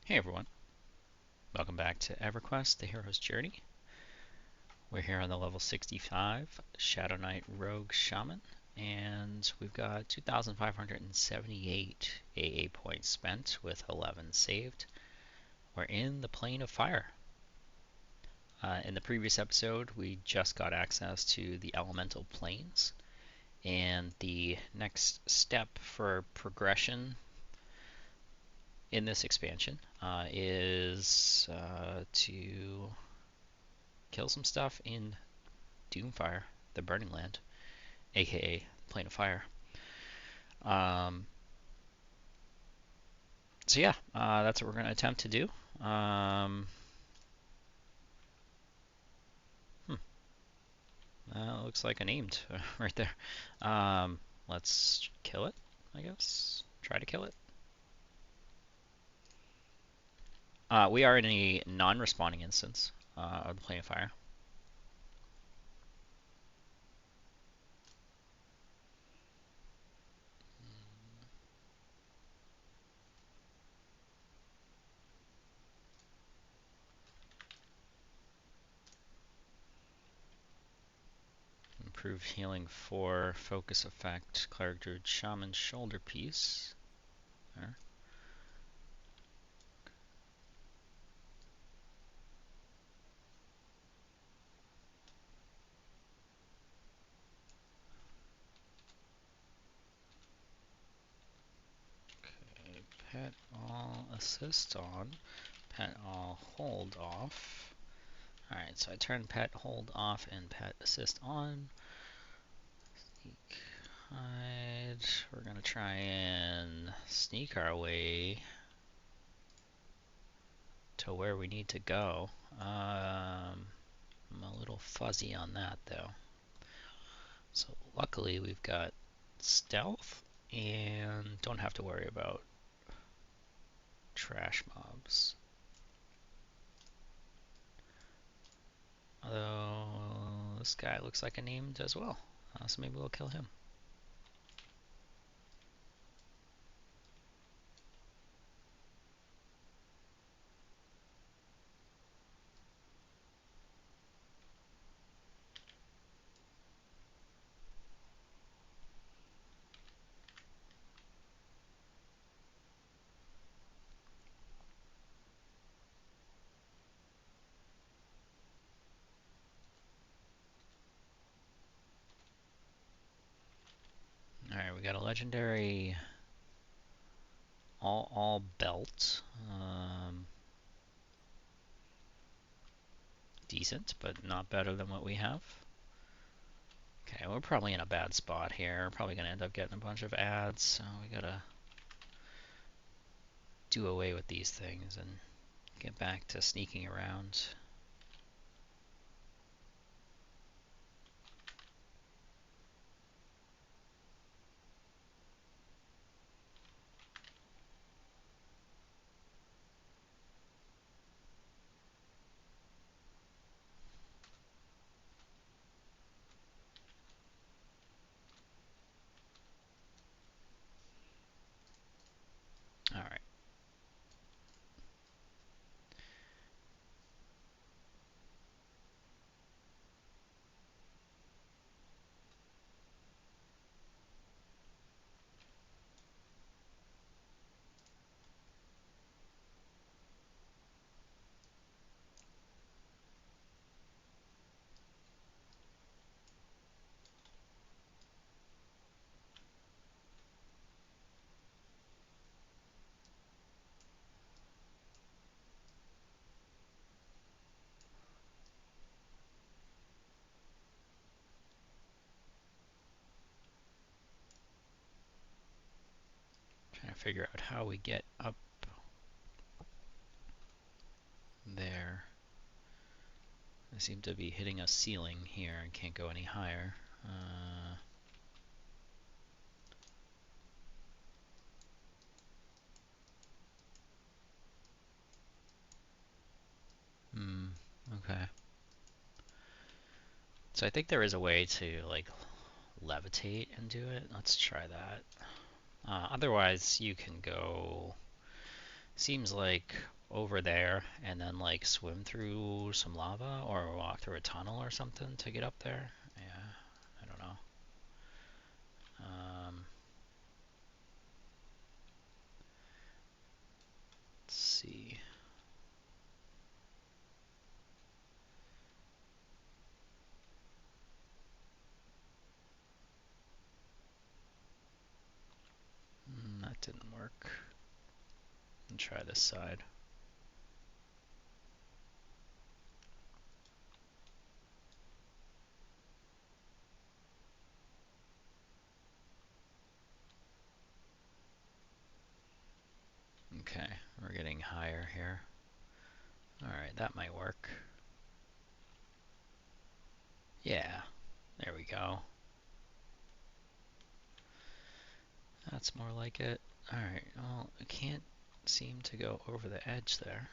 Hey everyone, welcome back to EverQuest, the hero's journey. We're here on the level 65 Shadowknight ROG Shaman, and we've got 2,578 AA points spent with 11 saved. We're in the plane of fire. In the previous episode, we just got access to the elemental planes, and the next step for progression in this expansion is to kill some stuff in Doomfire, the Burning Land, aka Plane of Fire. Um, so yeah, that's what we're going to attempt to do. Looks like a named right there. Let's kill it, I guess. Try to kill it. We are in a non-respawning instance of the Plane of Fire. Improved healing 4, focus effect, cleric druid shaman shoulder piece. There. Okay, pet all assist on, pet all hold off. Alright, so I turn pet hold off and pet assist on. Sneak, hide. We're gonna try and sneak our way to where we need to go. I'm a little fuzzy on that though. So luckily we've got stealth and don't have to worry about trash mobs. Although this guy looks like a named as well, so maybe we'll kill him. Alright, we got a legendary all belt. Decent, but not better than what we have. Okay, we're probably in a bad spot here. We're probably gonna end up getting a bunch of ads, so we gotta do away with these things and get back to sneaking around. Alright. Trying to figure out how we get up there. I seem to be hitting a ceiling here and can't go any higher. Okay. So I think there is a way to like levitate and do it. Let's try that. Otherwise, you can go. Seems like over there and then like swim through some lava or walk through a tunnel or something to get up there. Yeah, I don't know. Let's see. That didn't work. And try this side. Okay, we're getting higher here. Alright, that might work. Yeah, there we go. That's more like it. Alright, well, I can't seem to go over the edge there.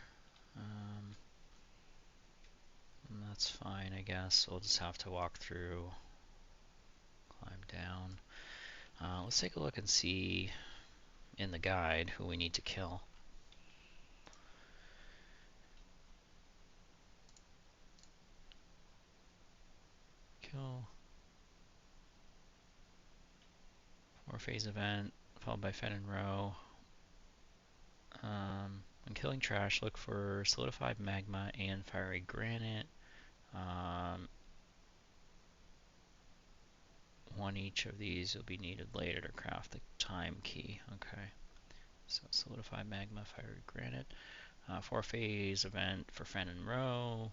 That's fine, I guess. We'll just have to walk through, climb down. Let's take a look and see in the guide who we need to kill. Kill 4-phase event, followed by Fen and Row. When killing trash, look for solidified magma and fiery granite. One each of these will be needed later to craft the time key. Okay, so solidified magma, fiery granite. 4-phase event for Fen and Row.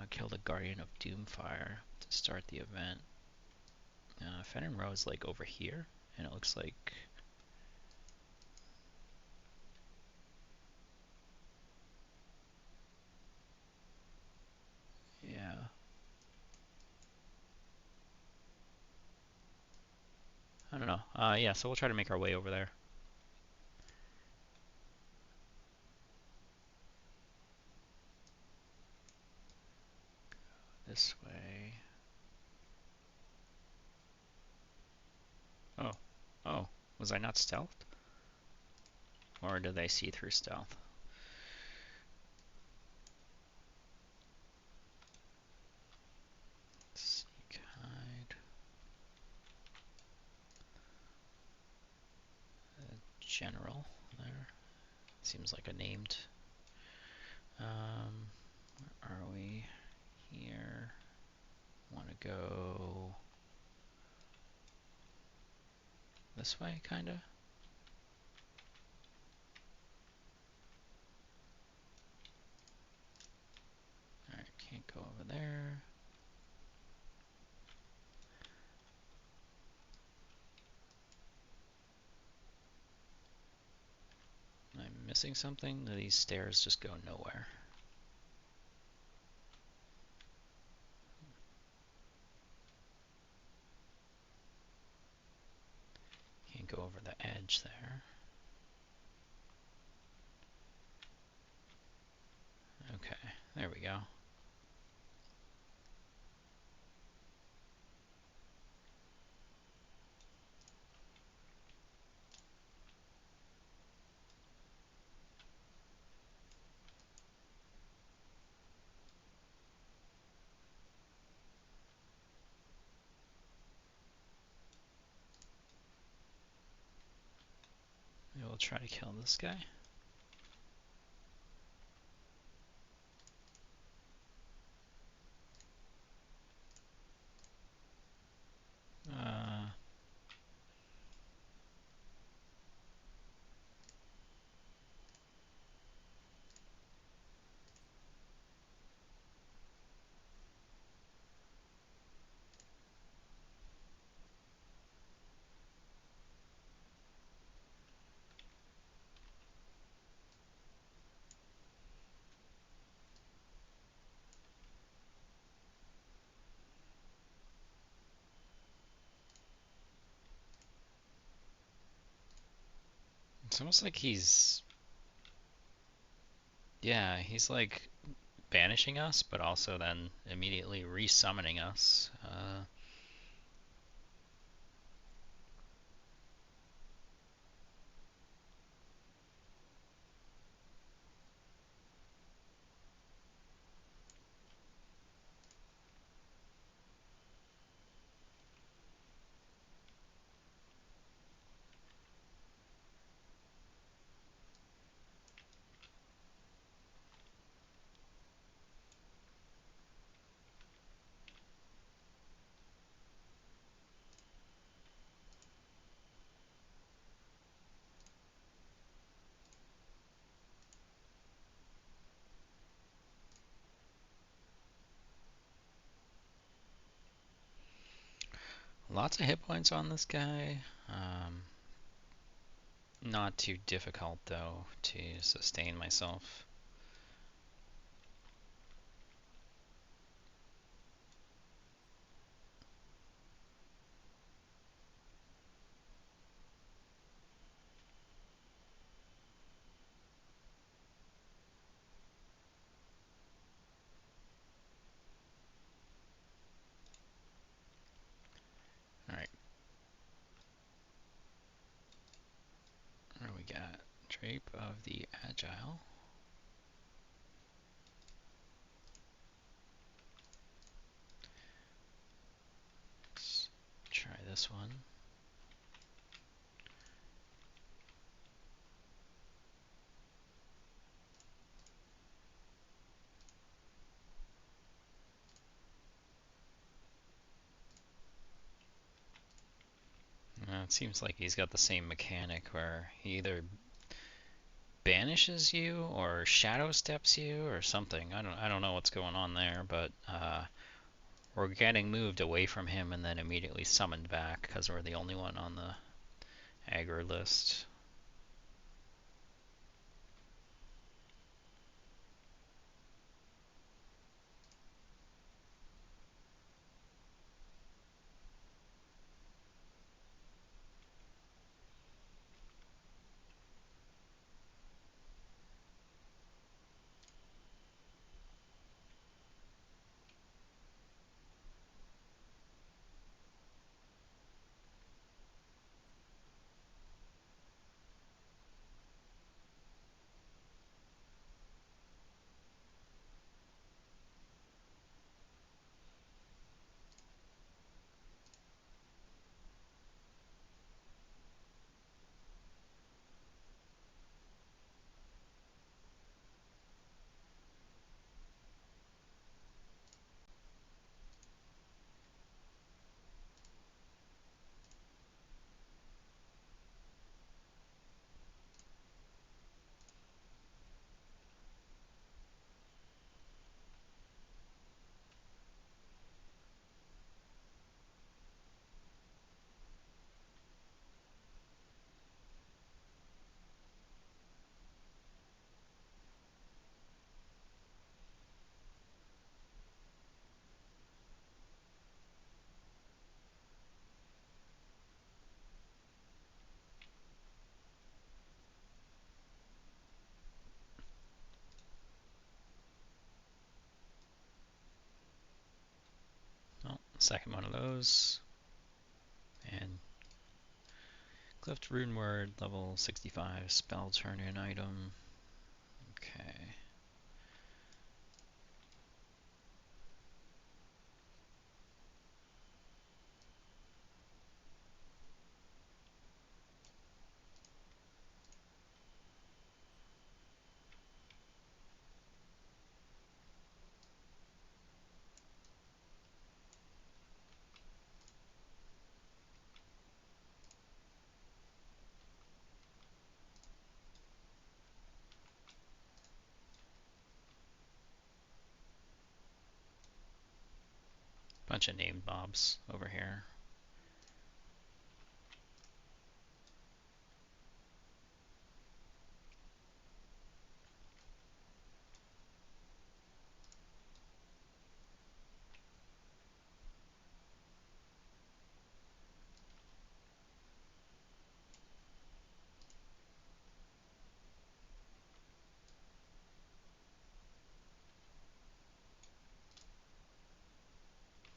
Kill the Guardian of Doomfire to start the event. Fen and Row is like over here, and it looks like yeah. I don't know. Yeah, so we'll try to make our way over there. This way. Oh. Oh. Was I not stealthed? Or did they see through stealth? Sneak hide. General there. Seems like a named. Where are we? Here. Want to go this way, kinda? Alright, can't go over there. I'm missing something? These stairs just go nowhere. Can't go over the edge there. Okay, there we go. Maybe we'll try to kill this guy. It's almost like he's... Yeah, he's like banishing us, but also then immediately re-summoning us. Lots of hit points on this guy. Not too difficult though to sustain myself. Alright. What do we got? Drape of the Agile. Let's try this one. It seems like he's got the same mechanic where he either banishes you or shadow steps you or something. I don't know what's going on there, but we're getting moved away from him and then immediately summoned back because we're the only one on the aggro list. Oh, second one of those. And Clipped Rune Word, level 65, spell turn in item. Okay. Bunch of named mobs over here.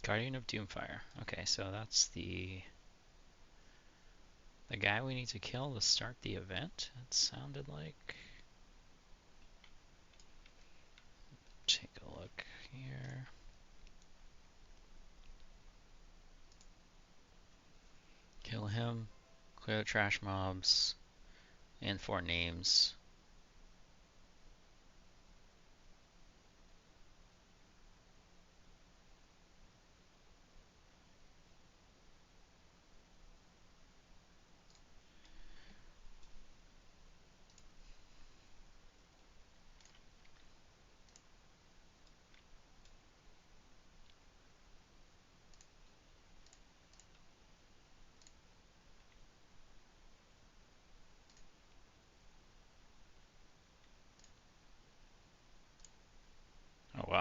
Guardian of Doomfire. Okay, so that's the guy we need to kill to start the event, it sounded like. Take a look here. Kill him, clear the trash mobs, and 4 names.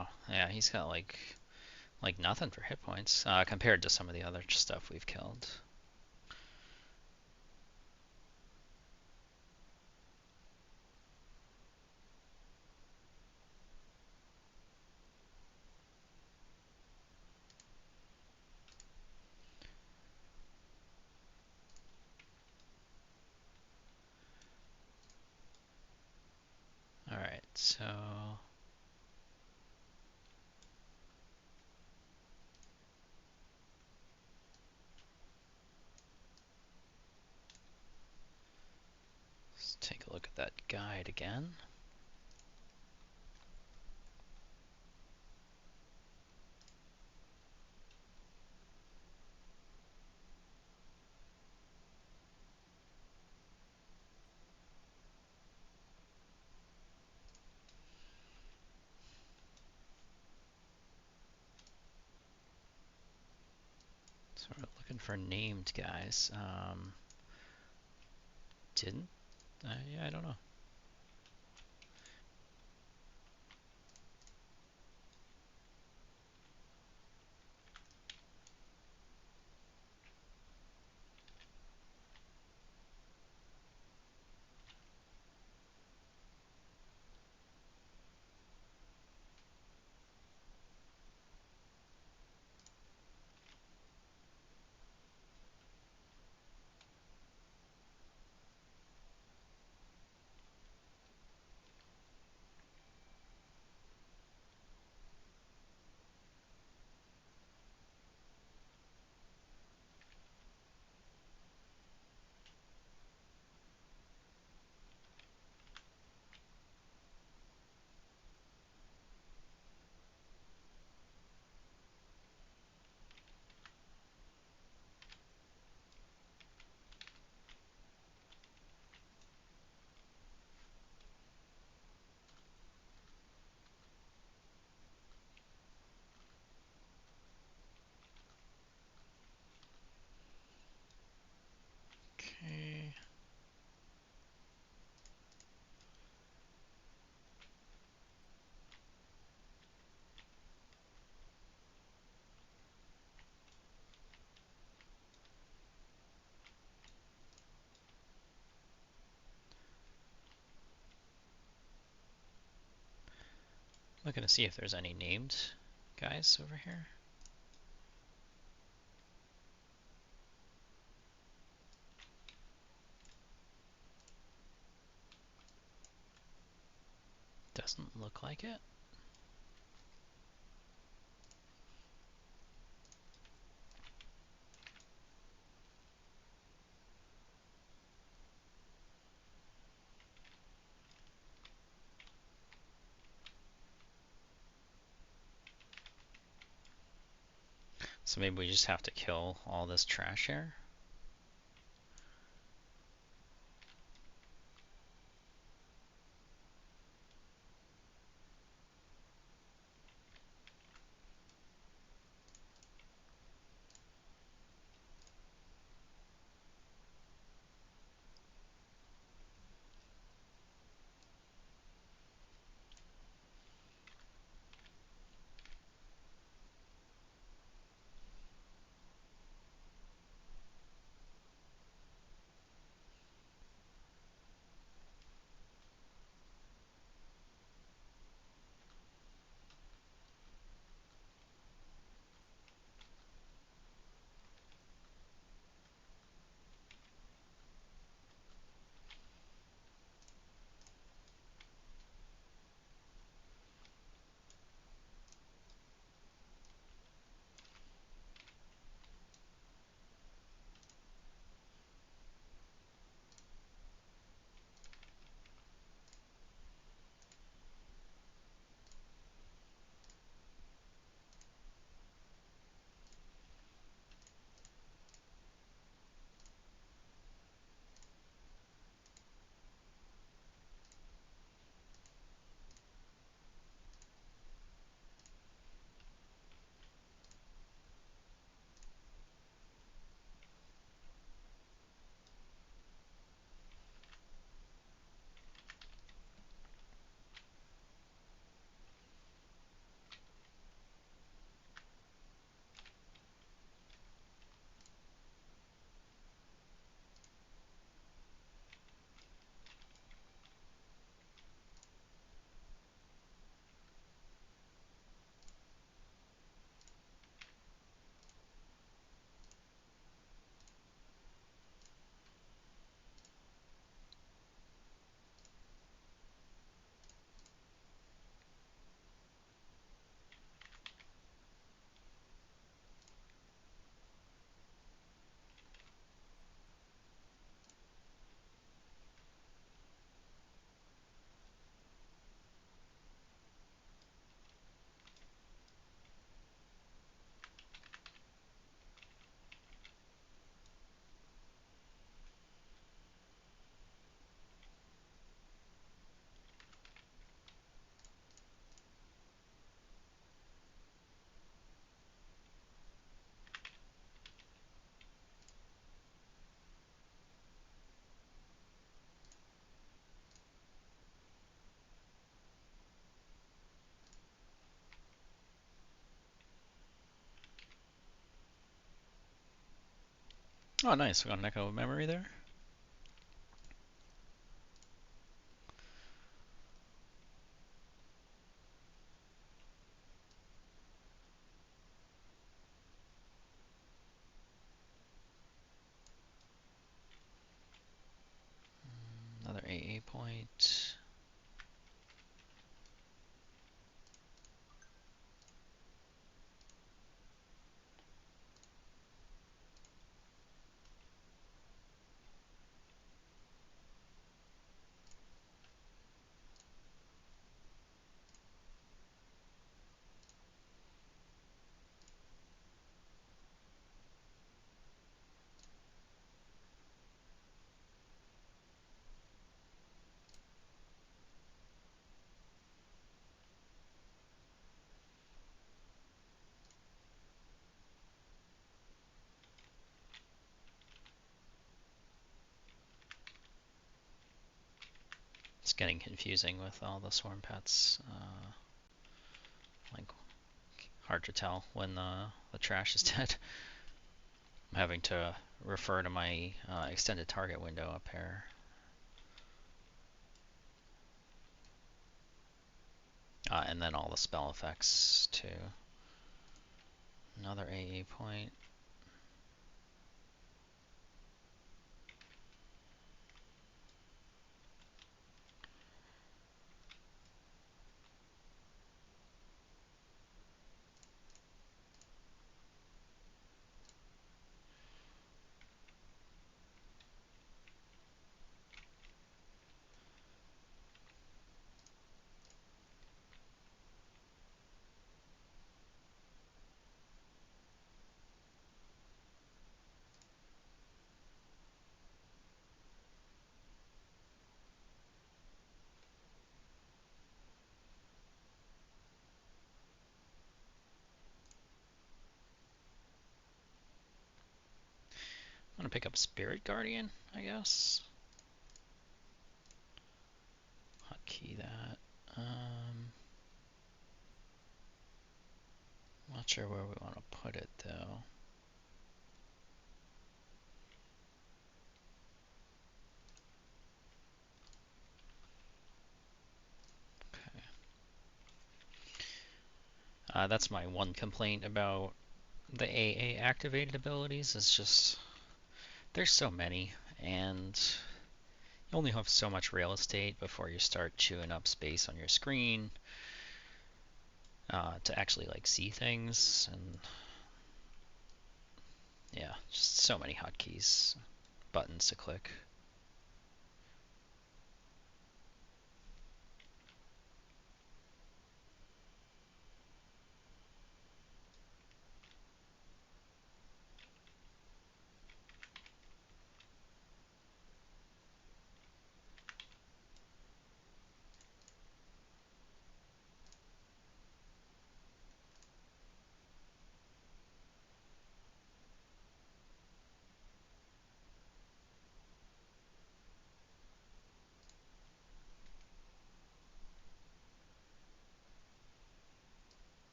wow. Yeah, he's got like nothing for hit points compared to some of the other stuff we've killed. All right, so let's take a look at that guide again. So we're looking for named guys. Didn't? Yeah, I don't know. Okay. Looking to see if there's any named guys over here. Doesn't look like it. So maybe we just have to kill all this trash here. Oh, nice. We got an echo memory there. Another AA point. It's getting confusing with all the swarm pets. Like, hard to tell when the trash is dead. I'm having to refer to my extended target window up here. And then all the spell effects too. Another AA point. I'm gonna pick up Spirit Guardian, I guess. Hotkey that. Not sure where we want to put it though. Okay. That's my one complaint about the AA activated abilities. Is just there's so many, and you only have so much real estate before you start chewing up space on your screen to actually like see things, and yeah, just so many hotkeys, buttons to click.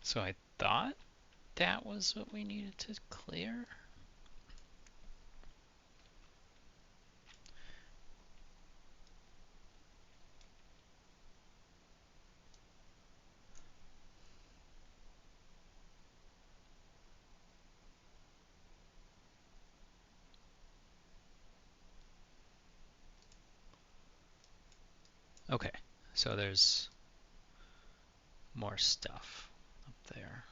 So I thought that was what we needed to clear. Okay, so there's more stuff up there.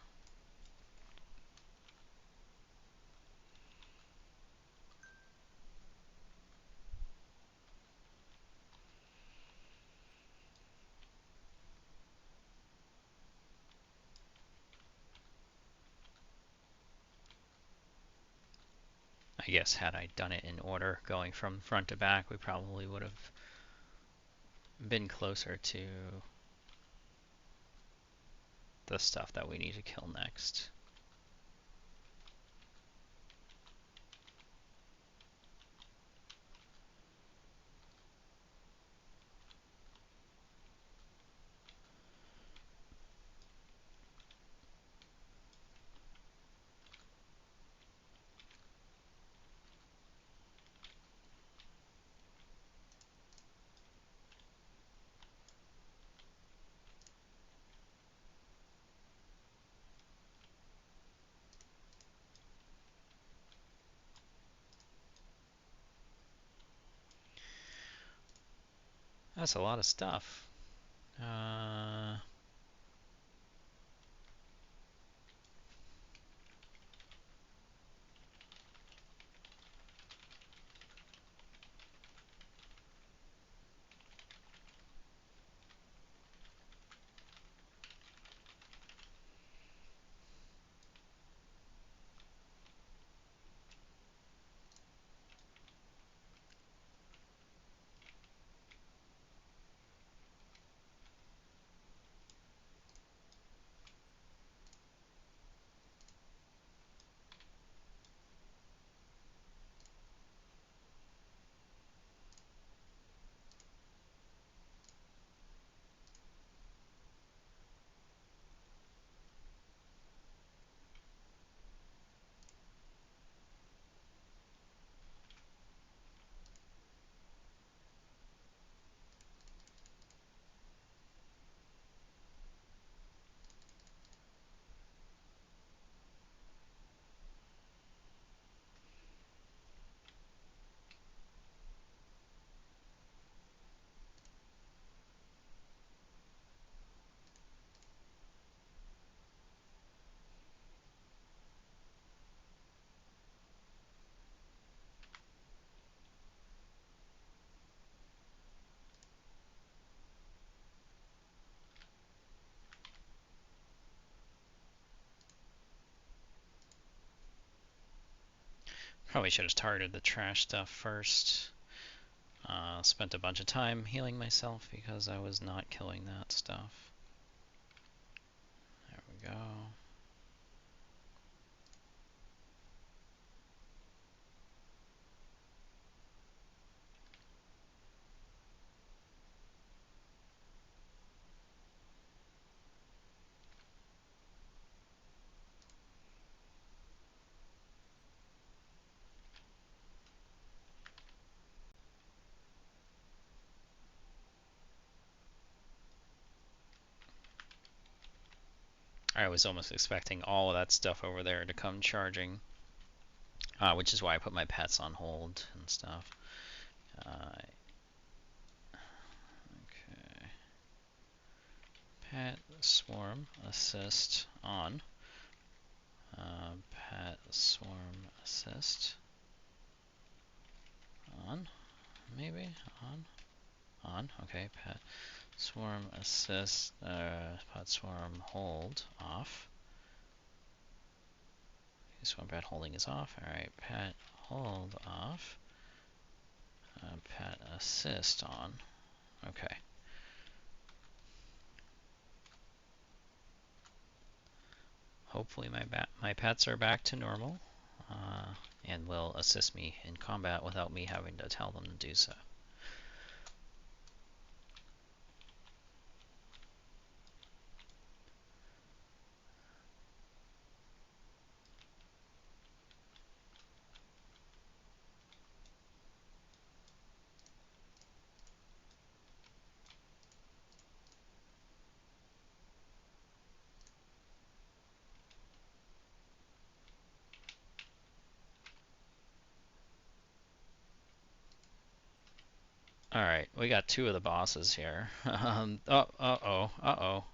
I guess had I done it in order, going from front to back, we probably would have been closer to the stuff that we need to kill next. That's a lot of stuff. Probably should have targeted the trash stuff first. Spent a bunch of time healing myself because I was not killing that stuff. There we go. I was almost expecting all of that stuff over there to come charging, which is why I put my pets on hold and stuff. Okay. Pet swarm assist on. Pet swarm assist on. Maybe on. Okay. Pet swarm assist. Pet swarm hold off. Swarm pet holding is off. Alright, pet hold off. Pet assist on. Okay. Hopefully my pets are back to normal and will assist me in combat without me having to tell them to do so. Alright, we got two of the bosses here. Uh-oh.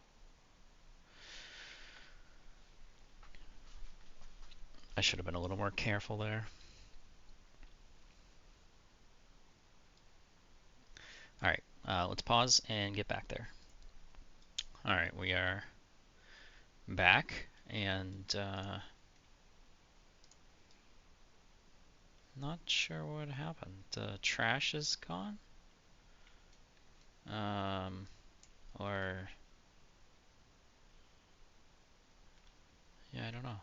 I should have been a little more careful there. Alright, let's pause and get back there. Alright, we are back, and not sure what happened. The trash is gone? Or... yeah, I don't know.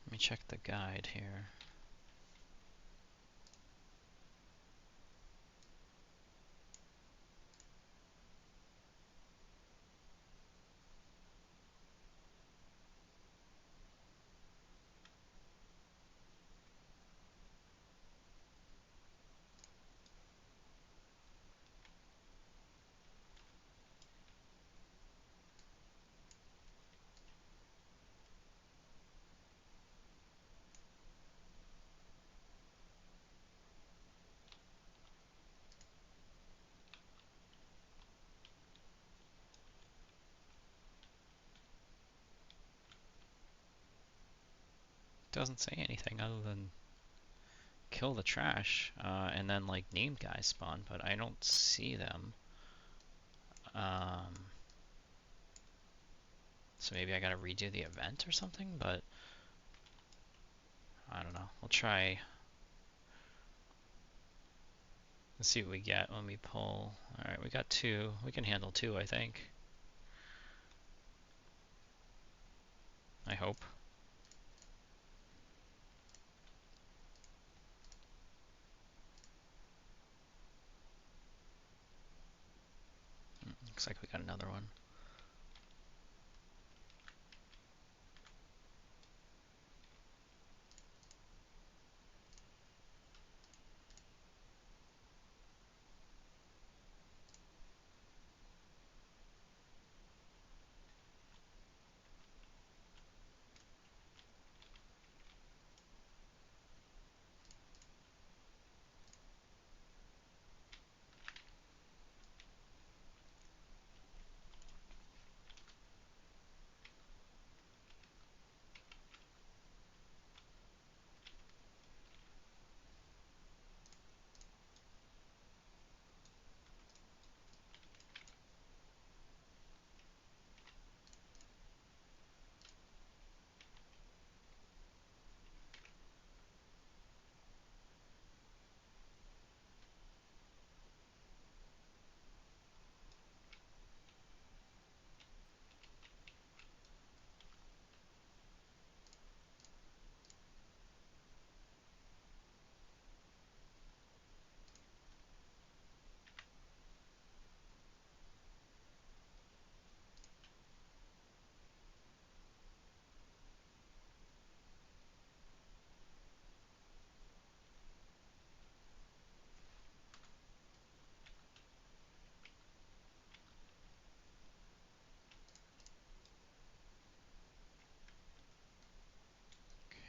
Let me check the guide here. Doesn't say anything other than kill the trash, and then like named guys spawn, but I don't see them. So maybe I gotta redo the event or something, but I don't know. We'll try. Let's see what we get when we pull. Alright, we got two. We can handle two, I think. I hope. Looks like we got another one.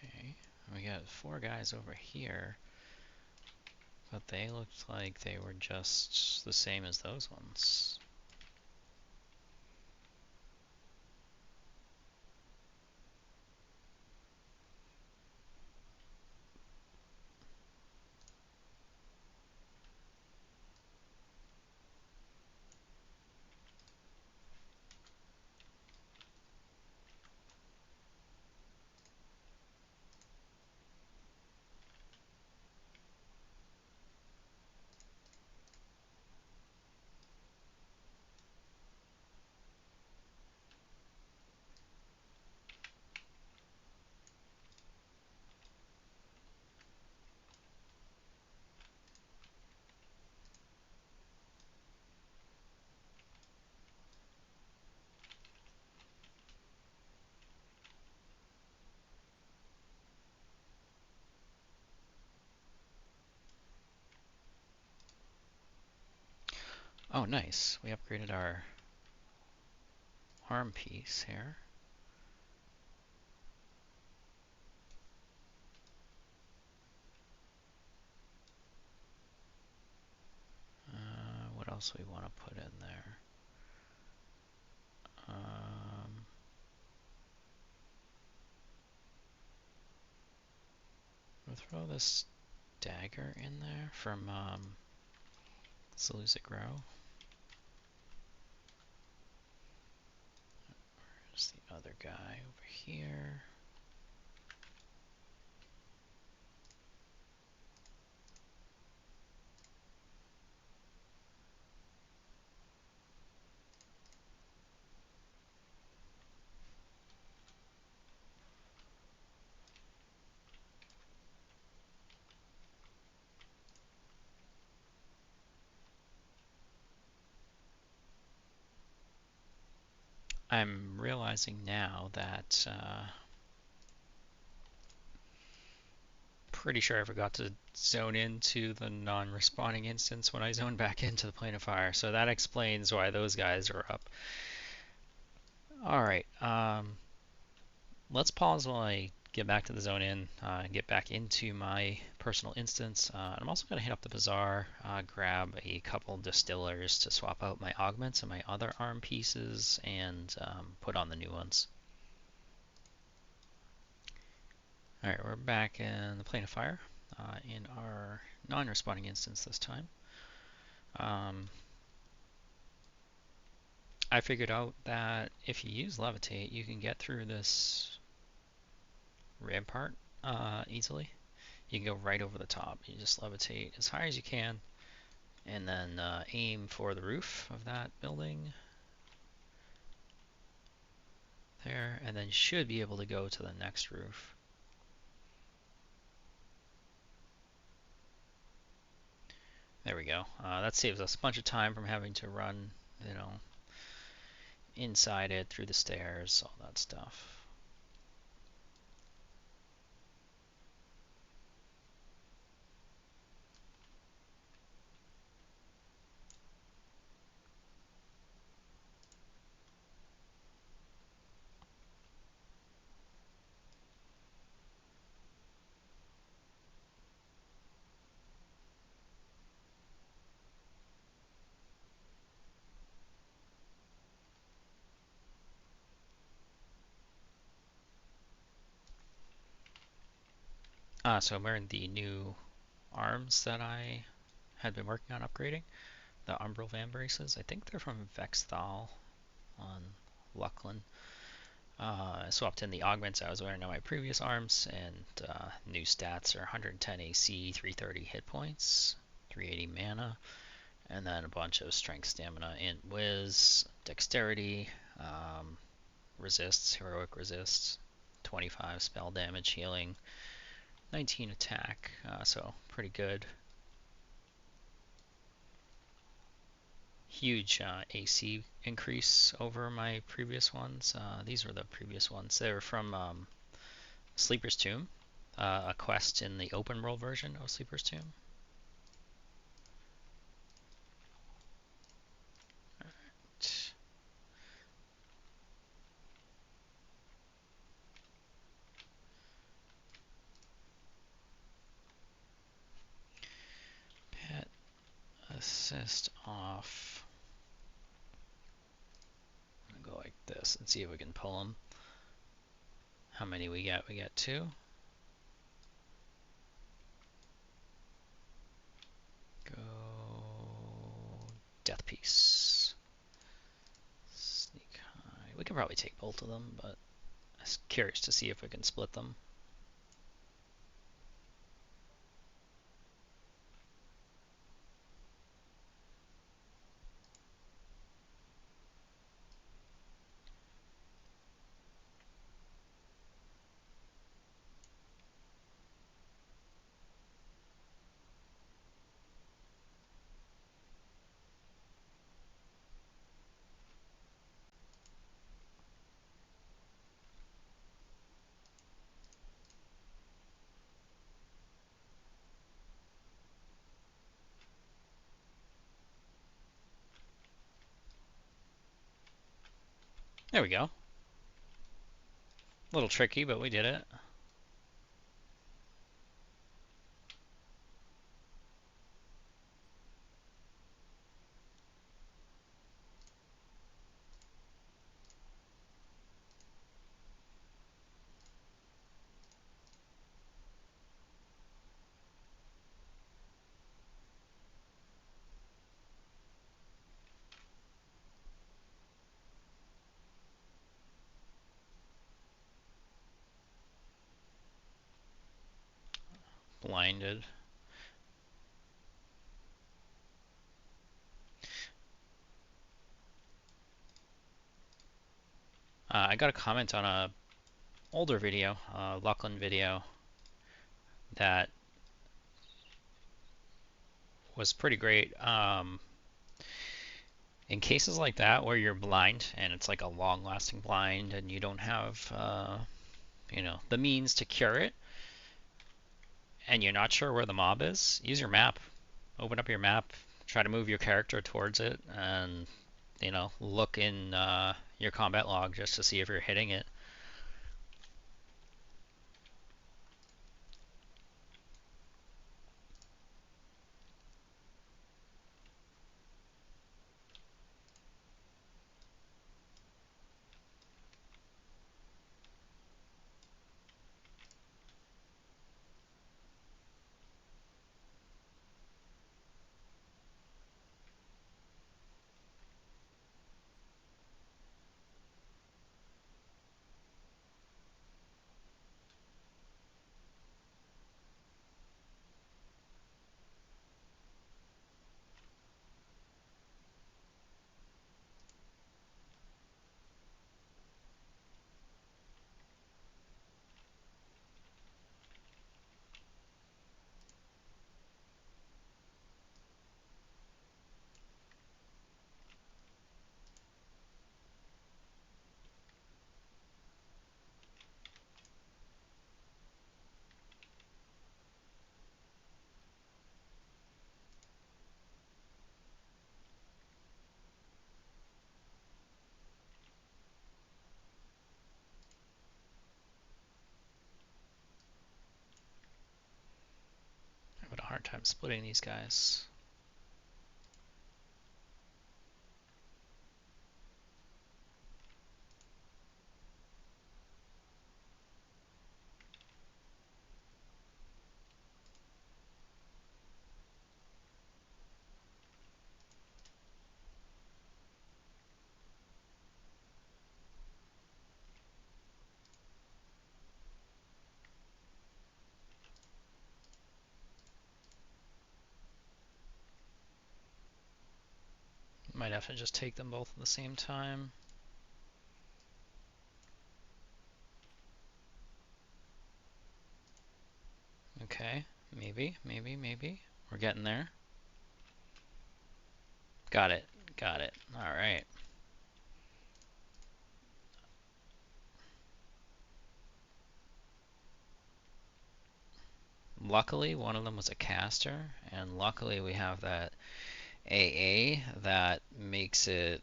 Okay, we got four guys over here, but they looked like they were just the same as those ones. Oh, nice. We upgraded our arm piece here. else we want to put in there? We'll throw this dagger in there from Seleucid Grow. Where's the other guy over here? I'm realizing now that pretty sure I forgot to zone into the non-respawning instance when I zoned back into the plane of fire, so that explains why those guys are up. Alright, let's pause while I get back to the zone in, get back into my personal instance. I'm also going to hit up the bazaar, grab a couple distillers to swap out my augments and my other arm pieces, and put on the new ones. Alright, we're back in the plane of fire, in our non-responding instance this time. I figured out that if you use levitate, you can get through this rampart easily. You can go right over the top. You just levitate as high as you can, and then aim for the roof of that building there, and then you should be able to go to the next roof. There we go. That saves us a bunch of time from having to run, you know, inside it, through the stairs, all that stuff. So I'm wearing the new arms that I had been working on upgrading, the Umbral Van Braces. I think they're from Vexthal on Lucklin. I swapped in the augments I was wearing on my previous arms, and new stats are 110 AC, 330 hit points, 380 mana, and then a bunch of strength, stamina, int, whiz, dexterity, resists, heroic resists, 25 spell damage, healing, 19 attack, so pretty good. Huge AC increase over my previous ones. These were the previous ones. They were from Sleeper's Tomb, a quest in the open world version of Sleeper's Tomb. Alright. Pet assist off. I'm gonna go like this and see if we can pull them. How many we get? We get 2. Go Death Piece. Sneak High. We can probably take both of them, but I'm curious to see if we can split them. There we go. A little tricky, but we did it. blinded. I got a comment on a older video, Lachlan video, that was pretty great. In cases like that where you're blind and it's like a long-lasting blind and you don't have, the means to cure it, and you're not sure where the mob is, use your map. Open up your map, try to move your character towards it, and look in your combat log just to see if you're hitting it. I'm having a hard time splitting these guys. Might have to just take them both at the same time. Okay, maybe. We're getting there. Got it. Alright. Luckily, one of them was a caster, and luckily we have that AA that makes it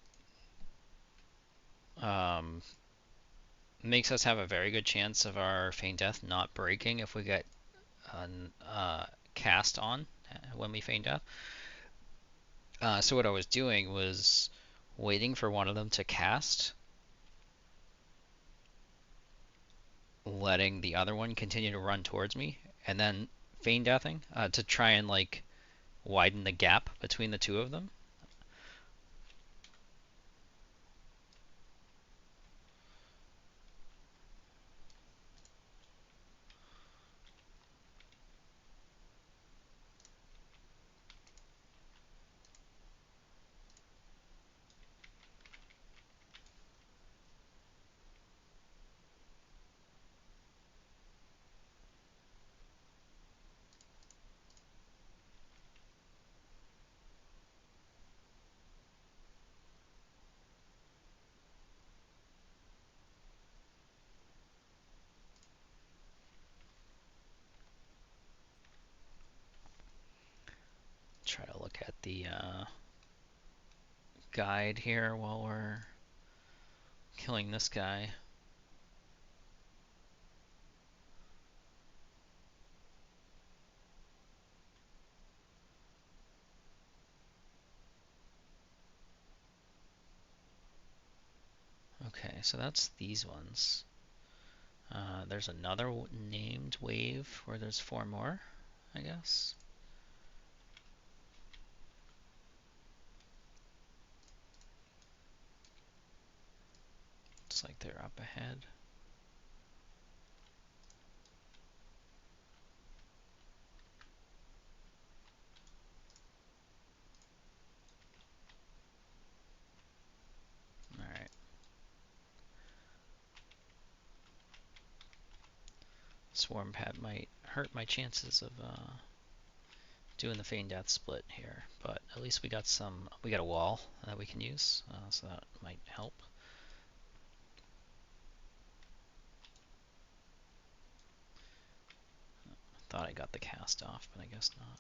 makes us have a very good chance of our feign death not breaking if we get cast on when we feign death. So what I was doing was waiting for one of them to cast, letting the other one continue to run towards me, and then feign deathing to try and like widen the gap between the two of them. Try to look at the guide here while we're killing this guy. Okay, so that's these ones. There's another named wave where there's 4 more, I guess. Looks like they're up ahead. Swarm Pad might hurt my chances of doing the Feign Death split here, but at least we got a wall that we can use, so that might help. Thought I got the cast off, but I guess not.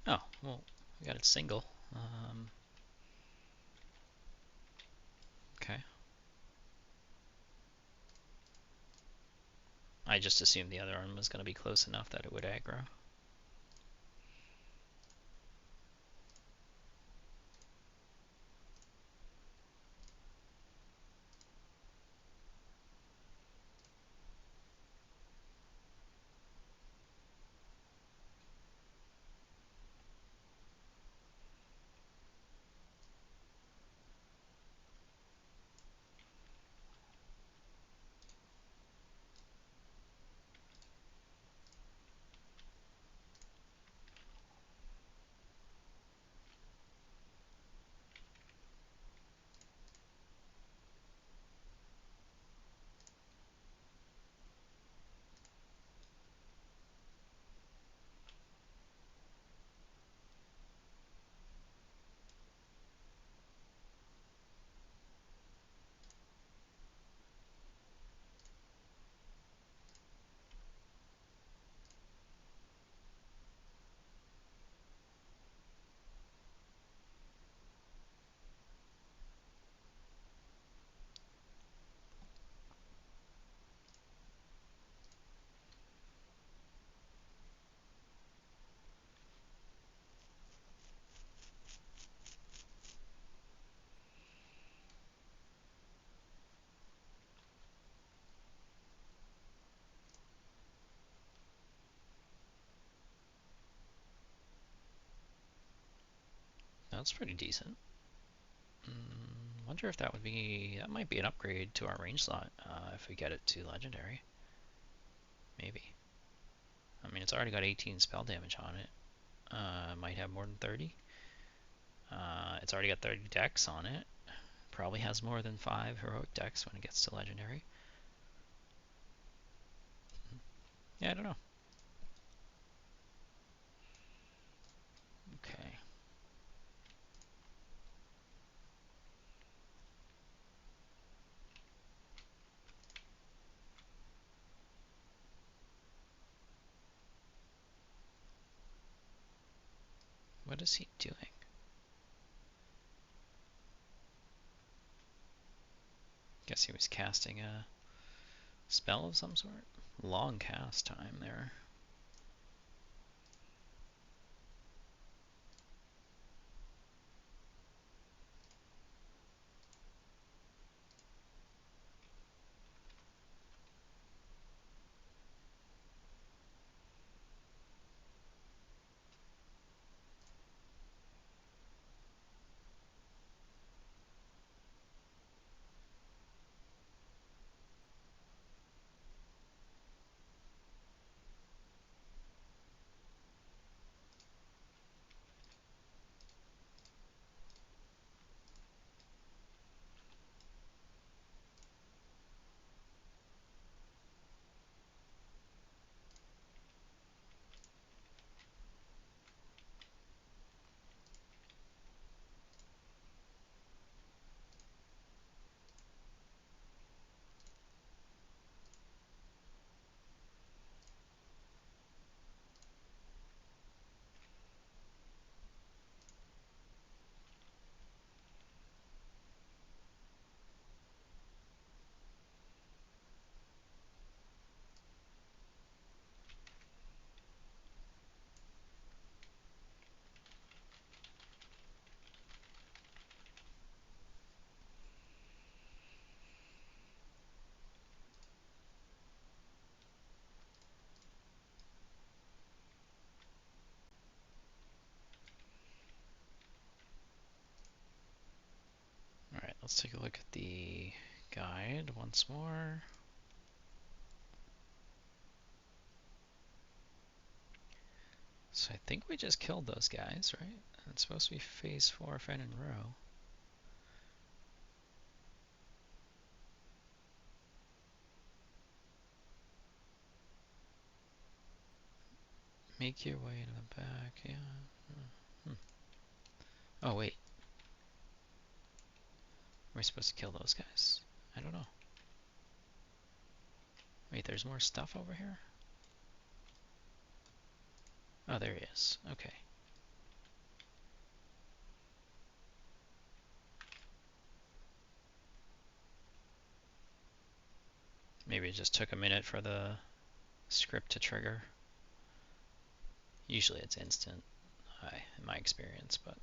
Oh, well, we got it single. Okay. I just assumed the other one was going to be close enough that it would aggro. That's pretty decent. Wonder if that might be an upgrade to our range slot if we get it to legendary. Maybe. I mean, it's already got 18 spell damage on it. Might have more than 30. It's already got 30 dex on it. Probably has more than 5 heroic dex when it gets to legendary. Yeah, I don't know. Okay. What is he doing? Guess he was casting a spell of some sort. Long cast time there. Alright, let's take a look at the guide once more. So I think we just killed those guys, right? It's supposed to be phase 4 Fen and Row. Make your way to the back, yeah. Hmm. Oh, wait. We're supposed to kill those guys? I don't know. Wait, there's more stuff over here? Oh, there he is. Okay. Maybe it just took a minute for the script to trigger. Usually it's instant, in my experience, but...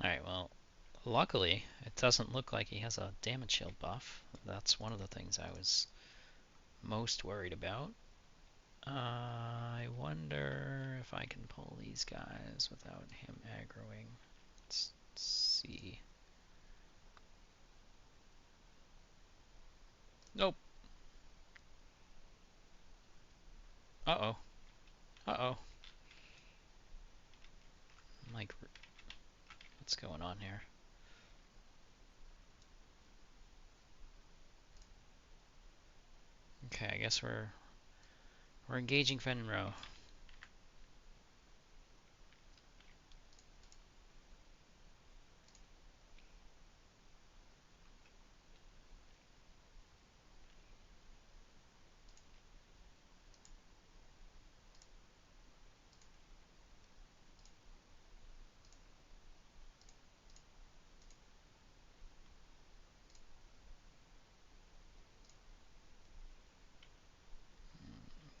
Alright, well, luckily, it doesn't look like he has a damage shield buff. That's one of the things I was most worried about. I wonder if I can pull these guys without him aggroing. Let's see. Nope. Uh-oh. Uh-oh. Like, what's going on here? Okay, I guess we're engaging Fen and Row.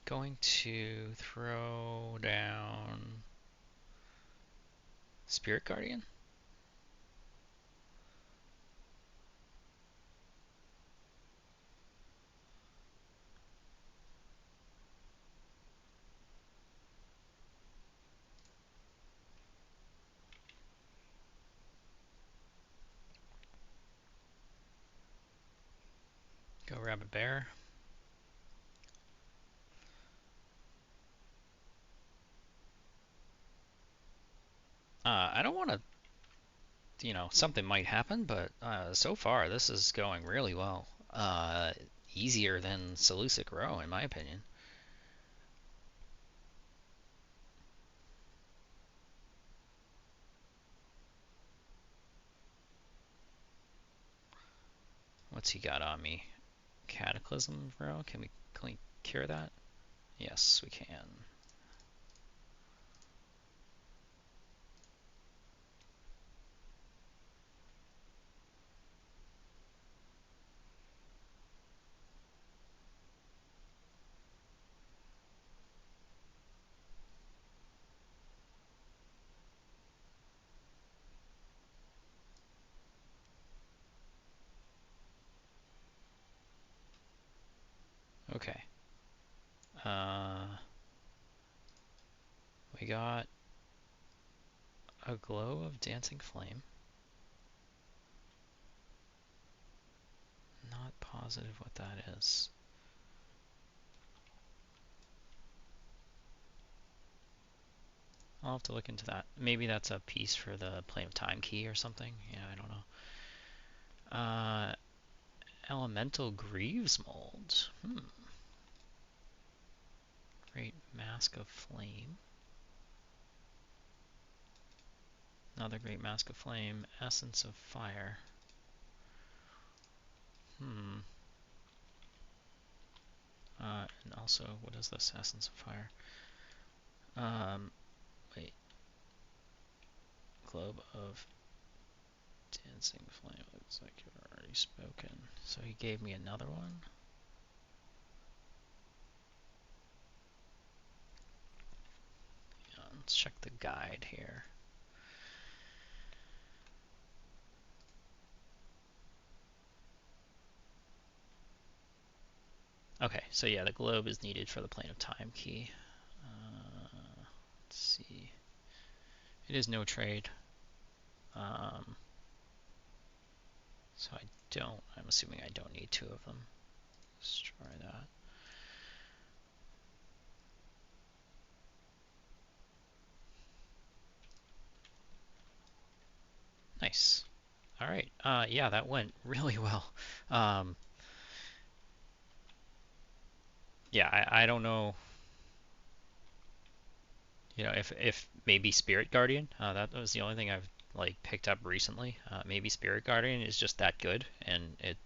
Going to throw down Spirit Guardian. Go Rabbit Bear. I don't want to, something might happen, but so far this is going really well. Easier than Seleucid Row, in my opinion. What's he got on me? Cataclysm Row? Can we cure that? Yes, we can. Okay. We got a glow of dancing flame. Not positive what that is. I'll have to look into that. Maybe that's a piece for the Plane of Time key or something. Yeah, I don't know. Elemental Greaves Mold. Great Mask of Flame. Another Great Mask of Flame. Essence of Fire. And also, what is this Essence of Fire? Wait. Globe of Dancing Flame. Looks like you've already spoken. So he gave me another one. Yeah, let's check the guide here. Okay, so yeah, the globe is needed for the plane of time key. Let's see. It is no trade. So I'm assuming I don't need two of them. Let's try that. Nice. All right. Yeah, that went really well. Um, yeah, I don't know. If maybe Spirit Guardian. That was the only thing I've like picked up recently. Maybe Spirit Guardian is just that good, and it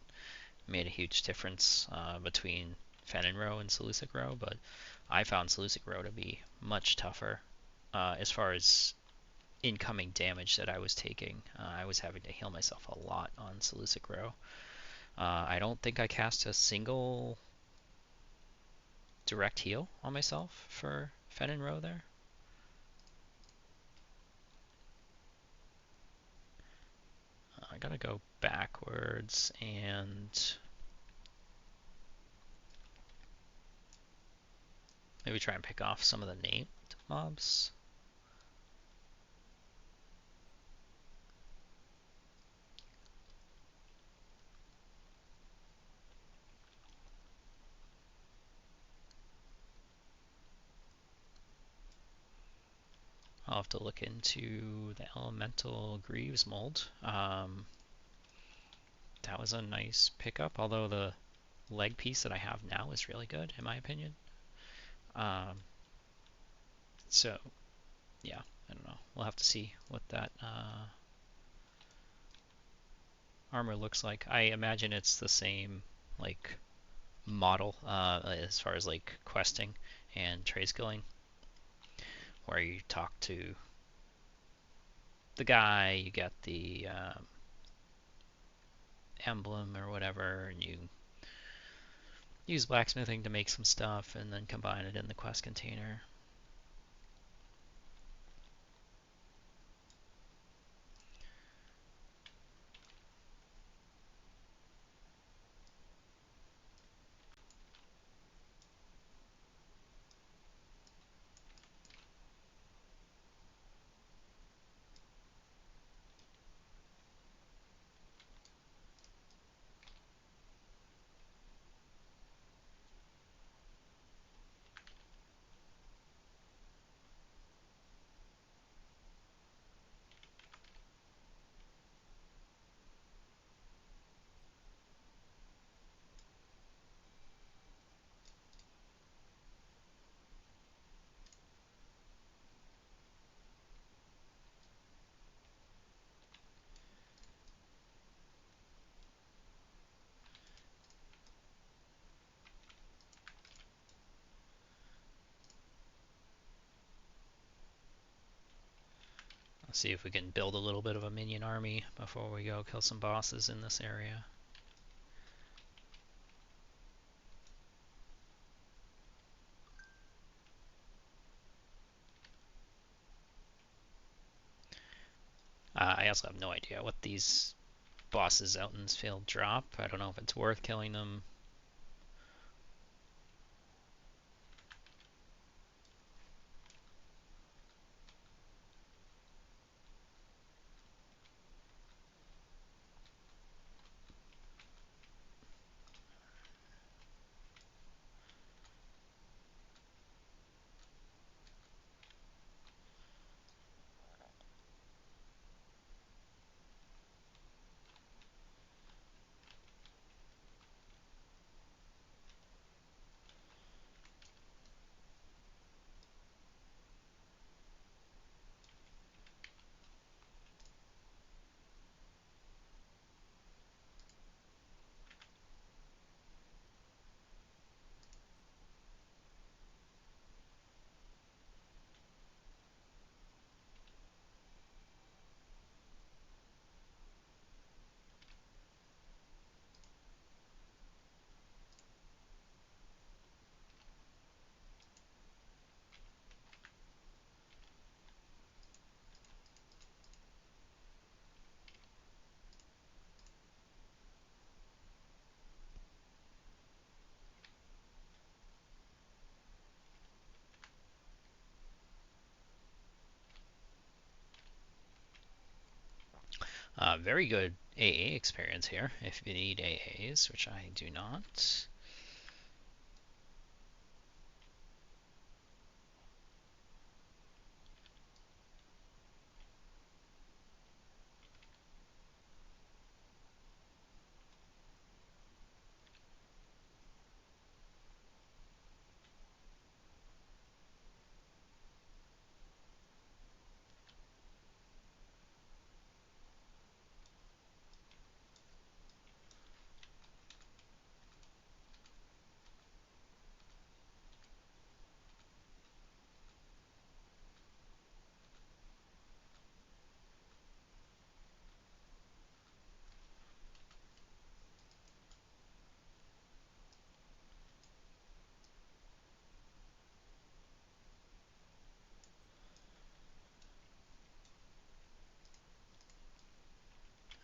made a huge difference between Fenn Row and Seleucic Row. But I found Seleucic Row to be much tougher as far as incoming damage that I was taking. I was having to heal myself a lot on Seleucic Row. I don't think I cast a single direct heal on myself for Fenn Row there. I gotta go backwards and maybe try and pick off some of the named mobs. I'll have to look into the Elemental Greaves mold. That was a nice pickup, although the leg piece that I have now is really good, in my opinion. Um, so, yeah, I don't know. We'll have to see what that armor looks like. I imagine it's the same, like, model as far as, like, questing and trade skilling, where you talk to the guy, you get the emblem or whatever, and you use blacksmithing to make some stuff and then combine it in the quest container. Let's see if we can build a little bit of a minion army before we go kill some bosses in this area. I also have no idea what these bosses out in this field drop. I don't know if it's worth killing them. Very good AA experience here, if you need AAs, which I do not.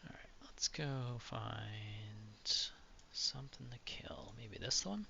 Alright, let's go find something to kill. Maybe this one?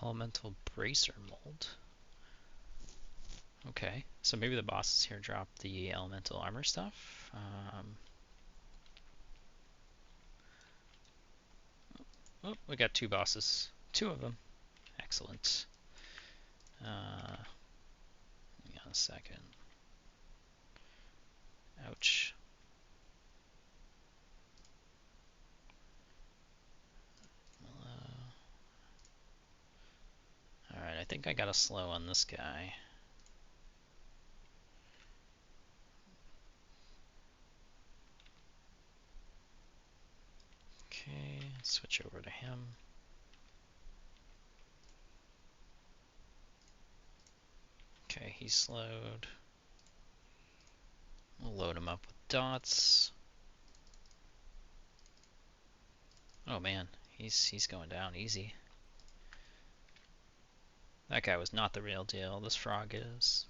Elemental Bracer Mold. Okay, so maybe the bosses here drop the elemental armor stuff. Oh, we got two bosses. Two of them. Excellent. Hang on a second. Ouch. Alright, I think I got a slow on this guy. Okay, switch over to him. Okay, he's slowed. We'll load him up with dots. Oh man, he's going down easy. That guy was not the real deal. This frog is.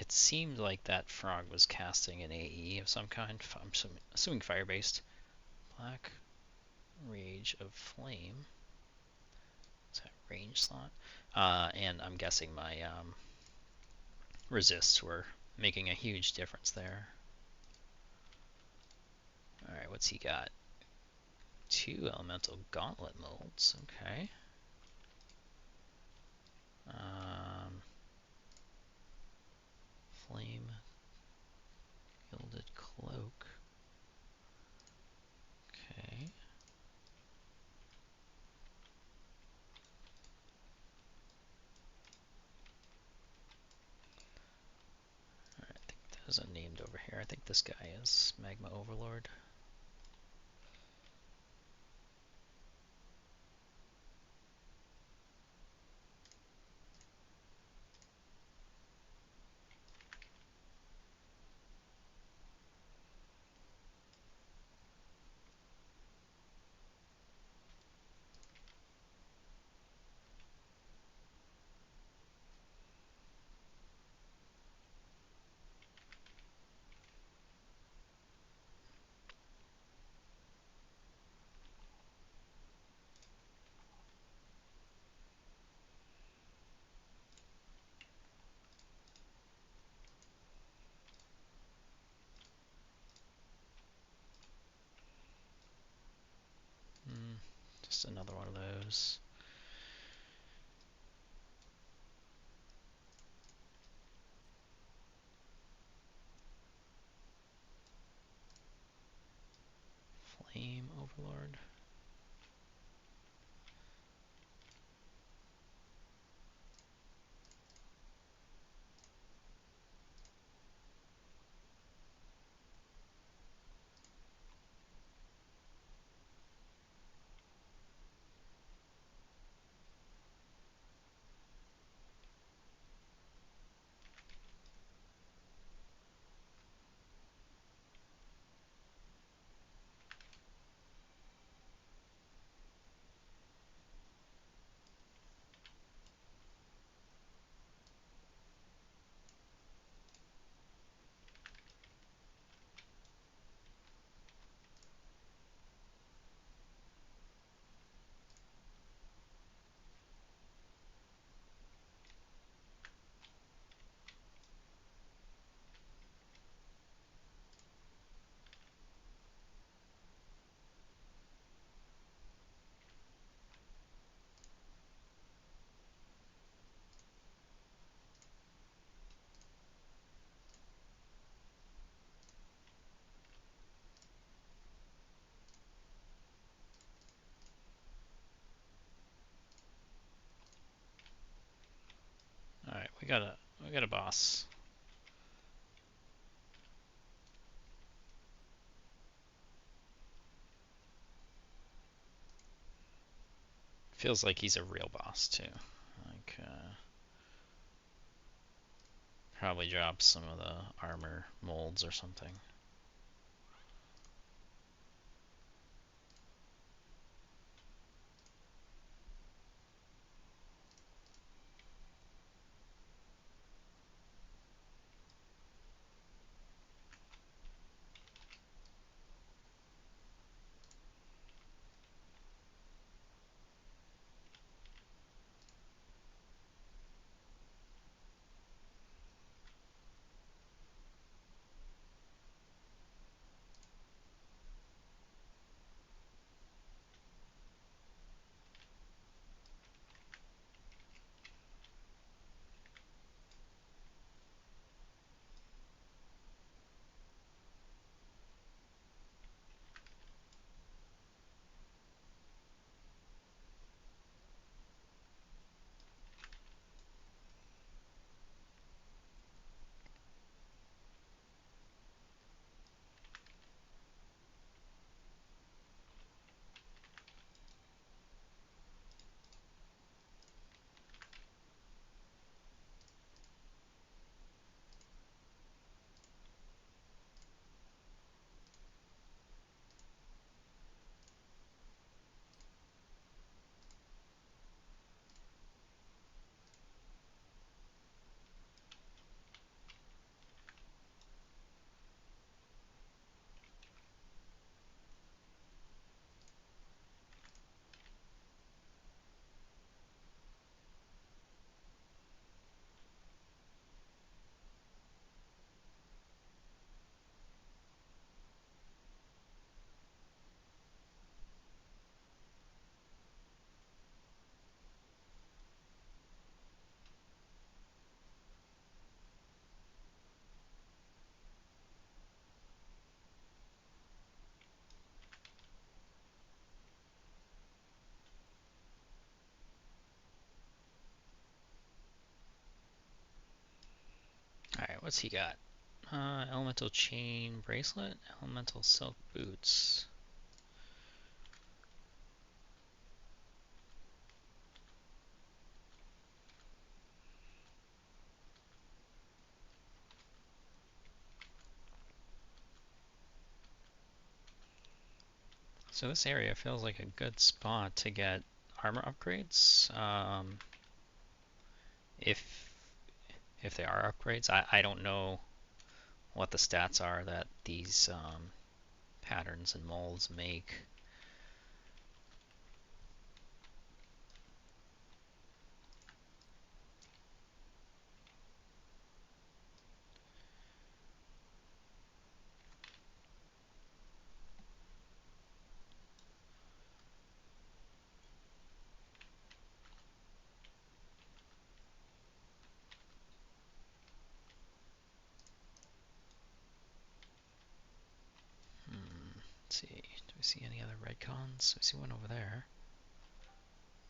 It seemed like that frog was casting an AE of some kind. I'm assuming fire-based. Black Rage of Flame. Is that range slot? And I'm guessing my resists were making a huge difference there. Alright, what's he got? 2 elemental gauntlet molds. Okay. Flame gilded cloak. Okay. Alright, I think there's a named over here. I think this guy is Magma Overlord. Just another one of those. Flame Overlord. Alright, we got a boss. Feels like he's a real boss too. Like probably drops some of the armor molds or something. What's he got? Elemental chain bracelet, elemental silk boots. So this area feels like a good spot to get armor upgrades. If if they are upgrades, I don't know what the stats are that these patterns and molds make. Let's see, do we see any other red cons? We see one over there.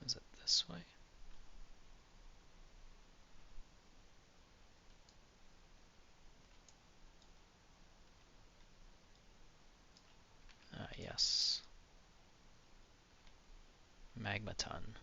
Is it this way? Yes. Magmaton.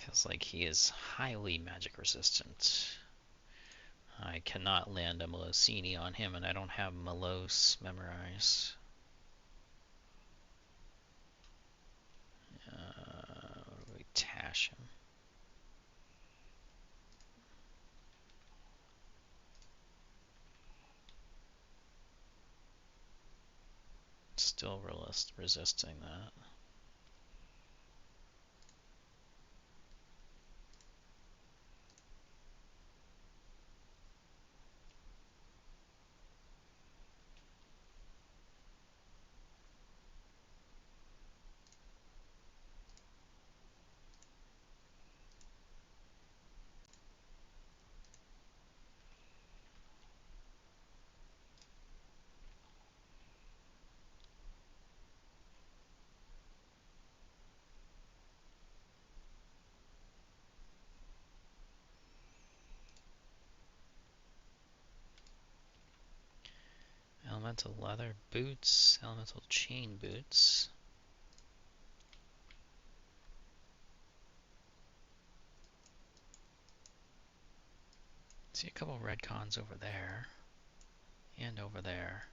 Feels like he is highly magic resistant. I cannot land a Malosini on him, and I don't have Malos memorized. What do we tash him? Still resisting that. Elemental leather boots, elemental chain boots. See a couple red cons over there and over there.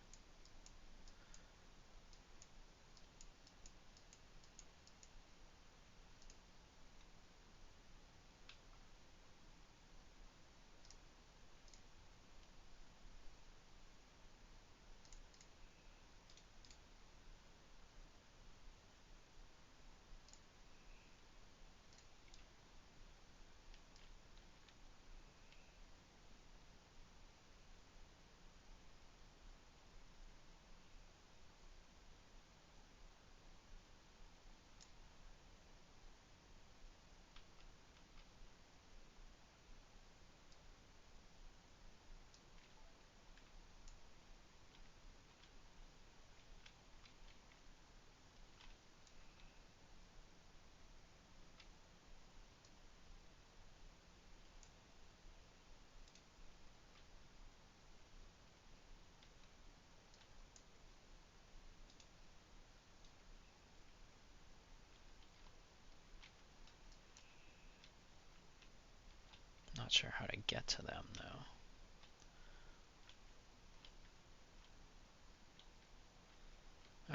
Not sure how to get to them though.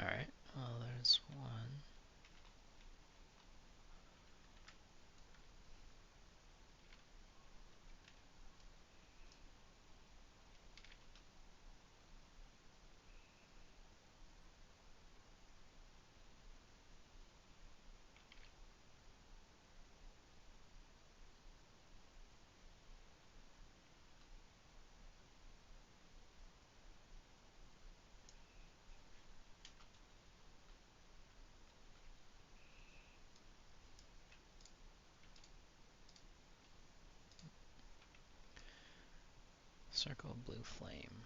Alright, well there's one. Circle of blue flame.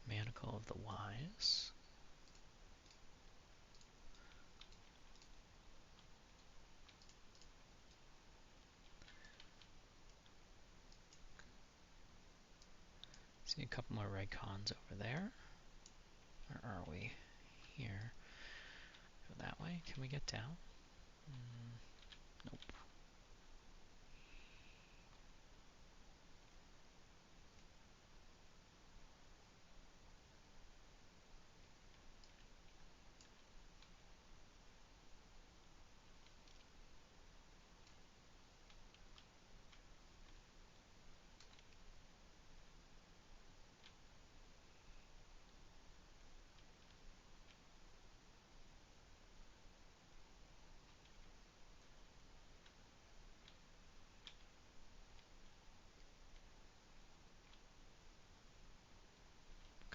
Manacle of the Wise. See a couple more red cons over there. Or are we here? Go that way? Can we get down? Nope.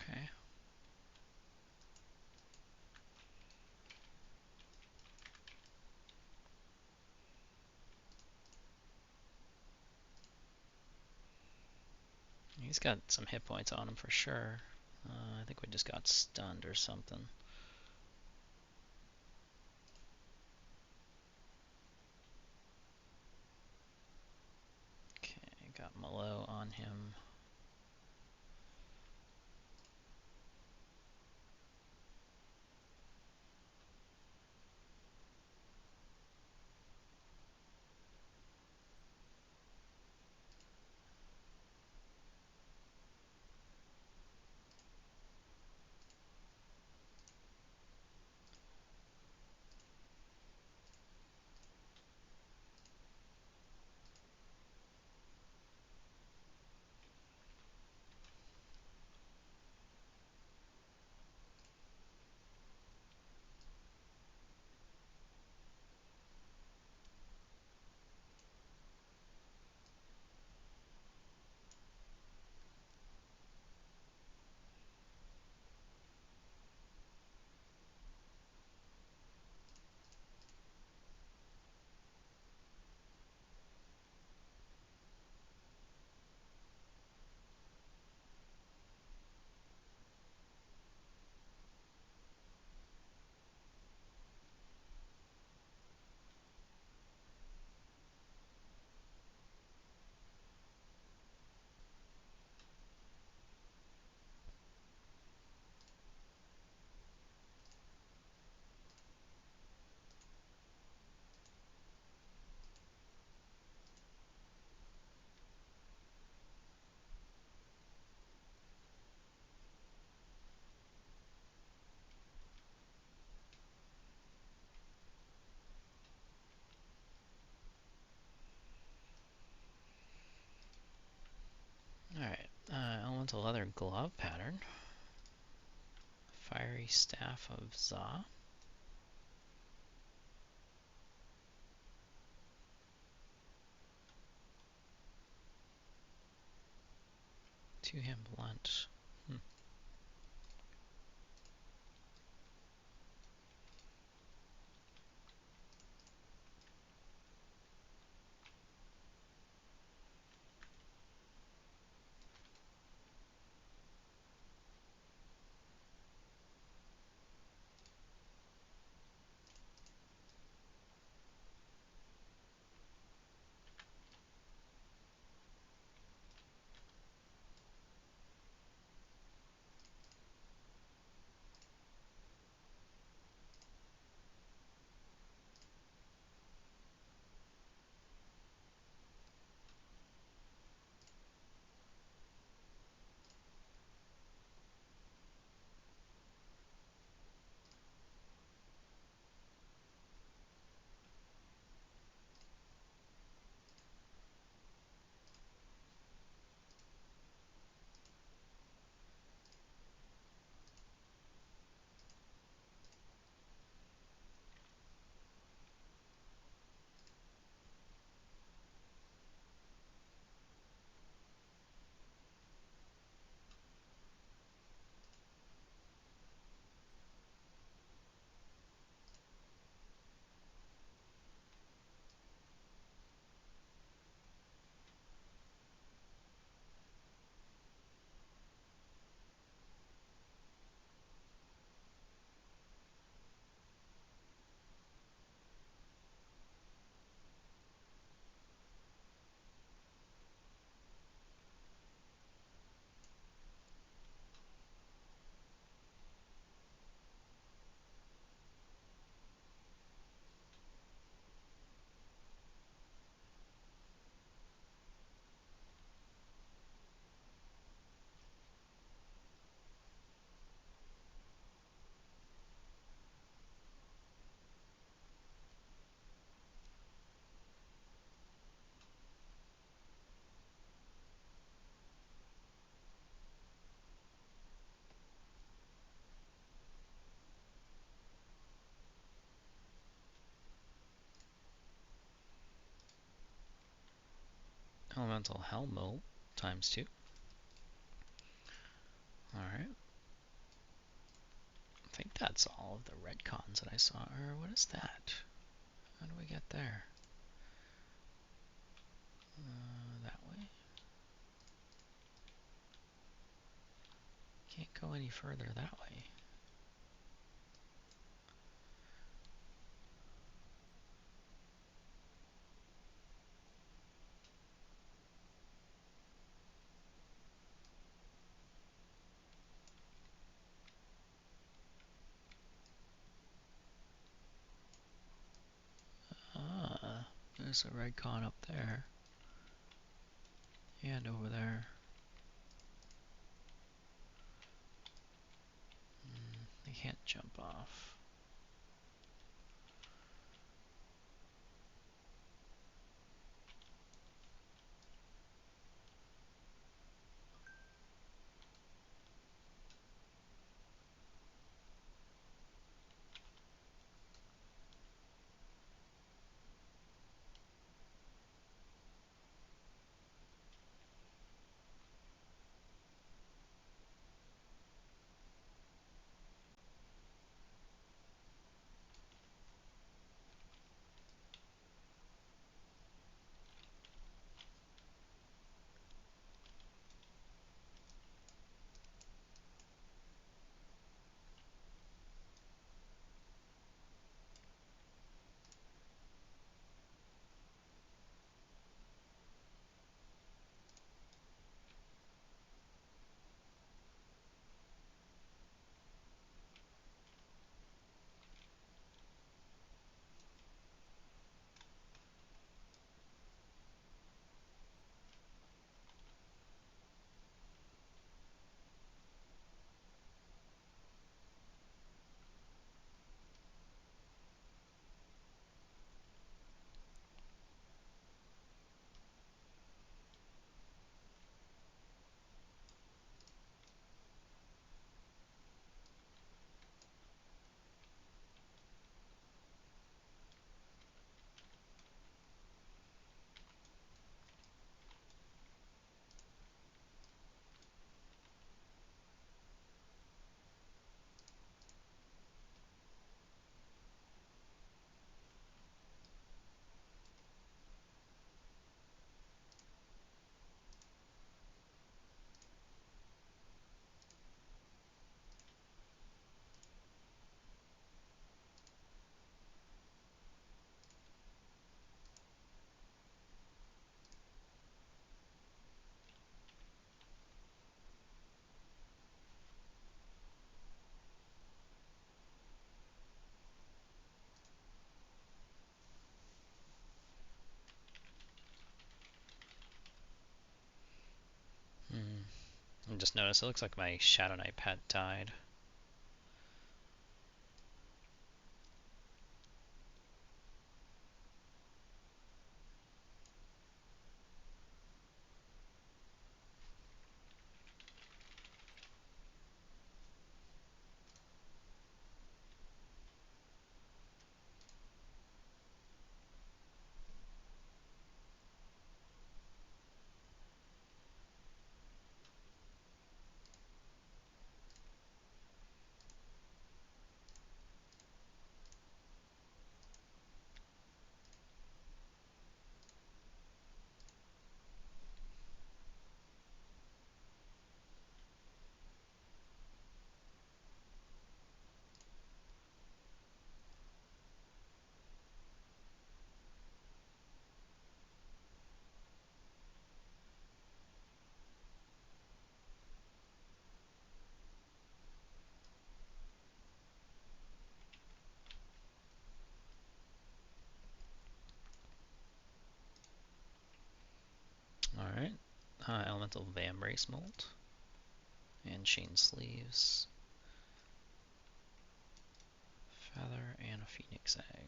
Okay. He's got some hit points on him for sure. I think we just got stunned or something. Okay, got Malo on him. Elemental leather glove pattern. Fiery staff of Za. Two-hand blunt. Elemental Helmet ×2. Alright. I think that's all of the red cons that I saw. Or what is that? How do we get there? That way? Can't go any further that way. Ah, there's a red con up there. And over there. They can't jump off. I just noticed it looks like my Shadowknight pet died. Alright, elemental vambrace mold and chain sleeves, feather, and a phoenix egg.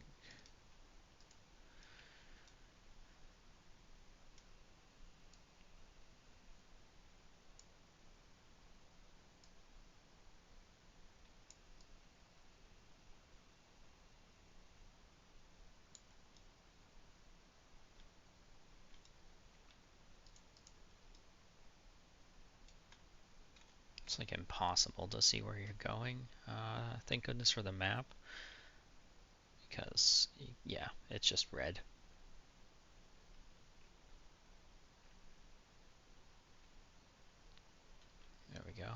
It's like impossible to see where you're going. Thank goodness for the map, because yeah, it's just red. There we go.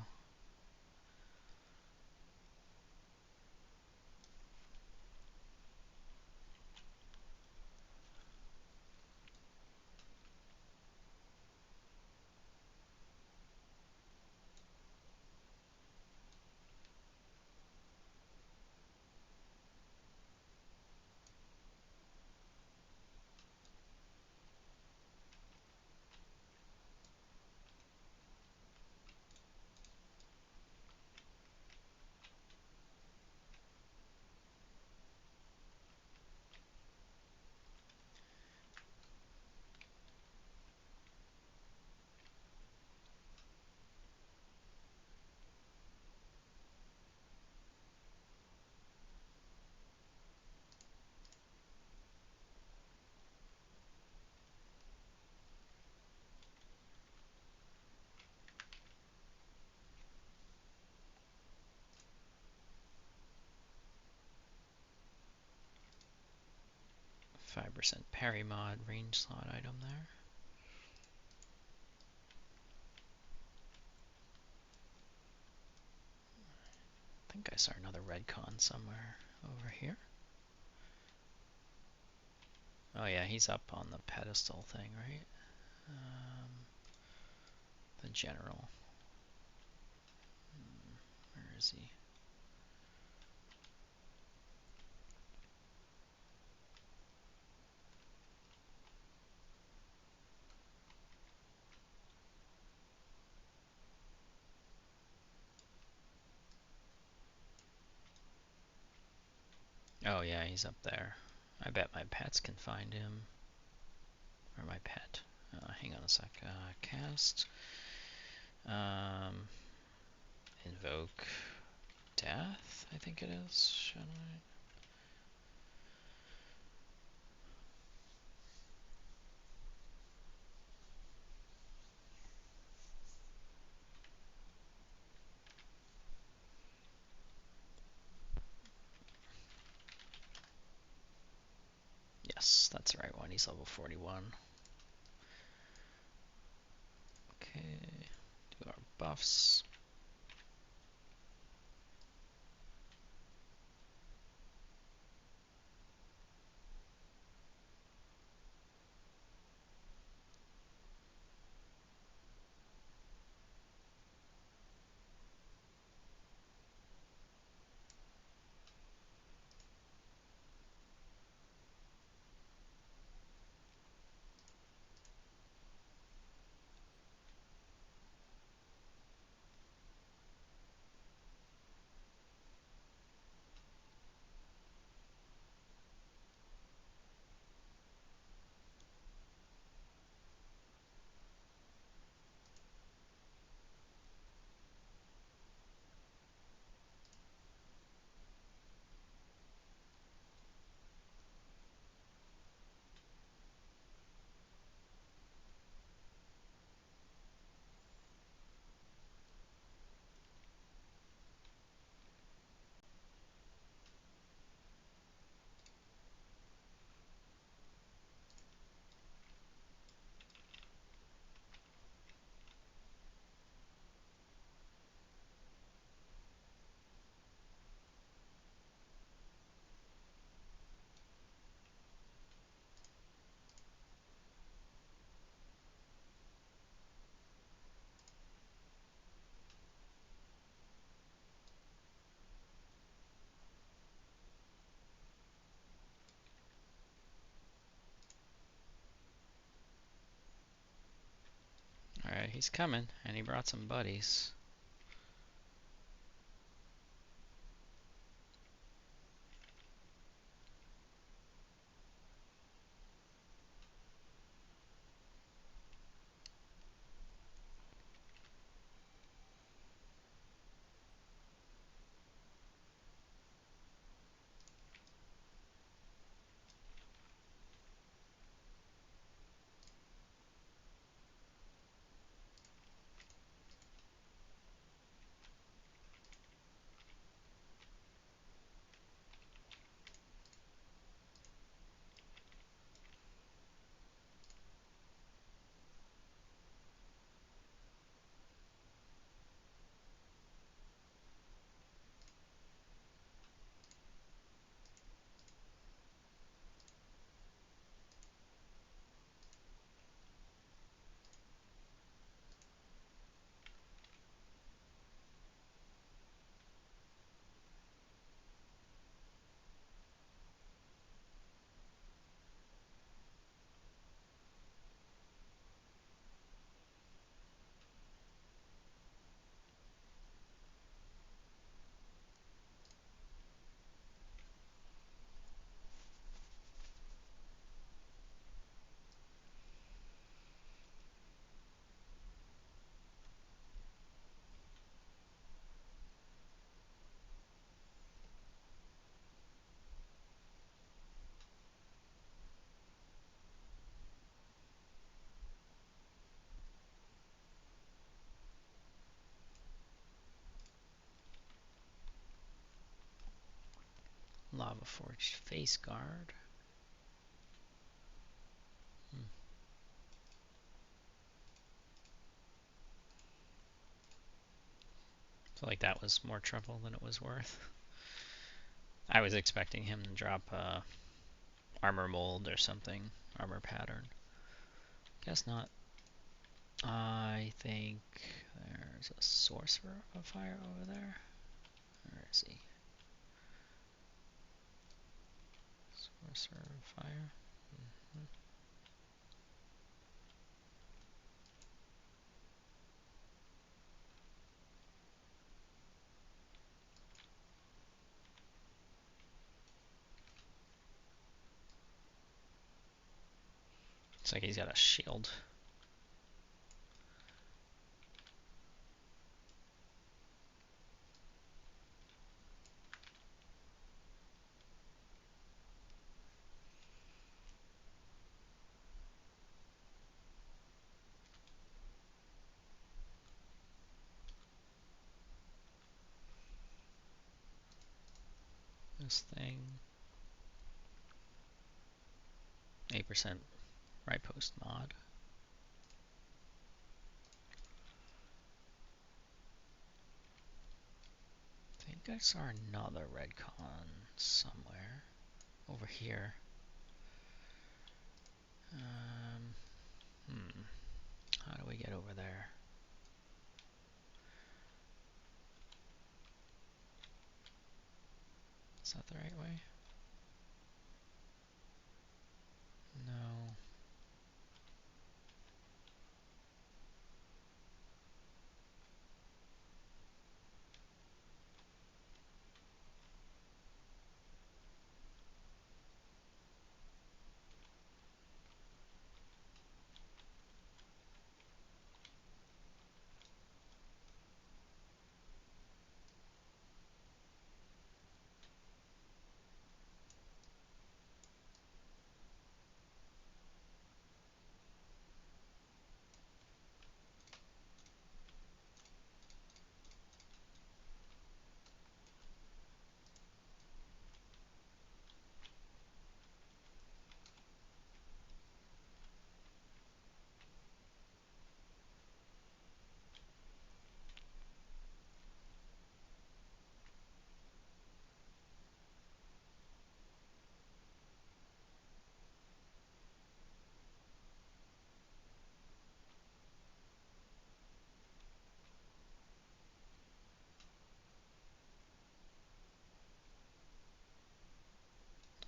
.5% parry mod range slot item there. I think I saw another red con somewhere over here. Oh yeah, he's up on the pedestal thing, right? The general. Where is he? Oh yeah, he's up there. I bet my pets can find him. Or my pet. Hang on a sec. Cast. Invoke death, I think it is. Shadowknight. Yes, that's the right one. He's level 41. Okay, do our buffs. Alright, he's coming, and he brought some buddies. Lava Forged face guard. I feel like that was more trouble than it was worth. I was expecting him to drop armor mold or something, armor pattern. Guess not. I think there's a sorcerer of fire over there. Where is he? Sorcerer of fire. Looks like he's got a shield. This thing. 8% right post mod. I think I saw another redcon somewhere. Over here. How do we get over there? Is that the right way? No.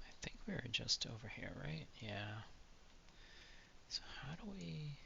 I think we were just over here, right? Yeah. So how do we...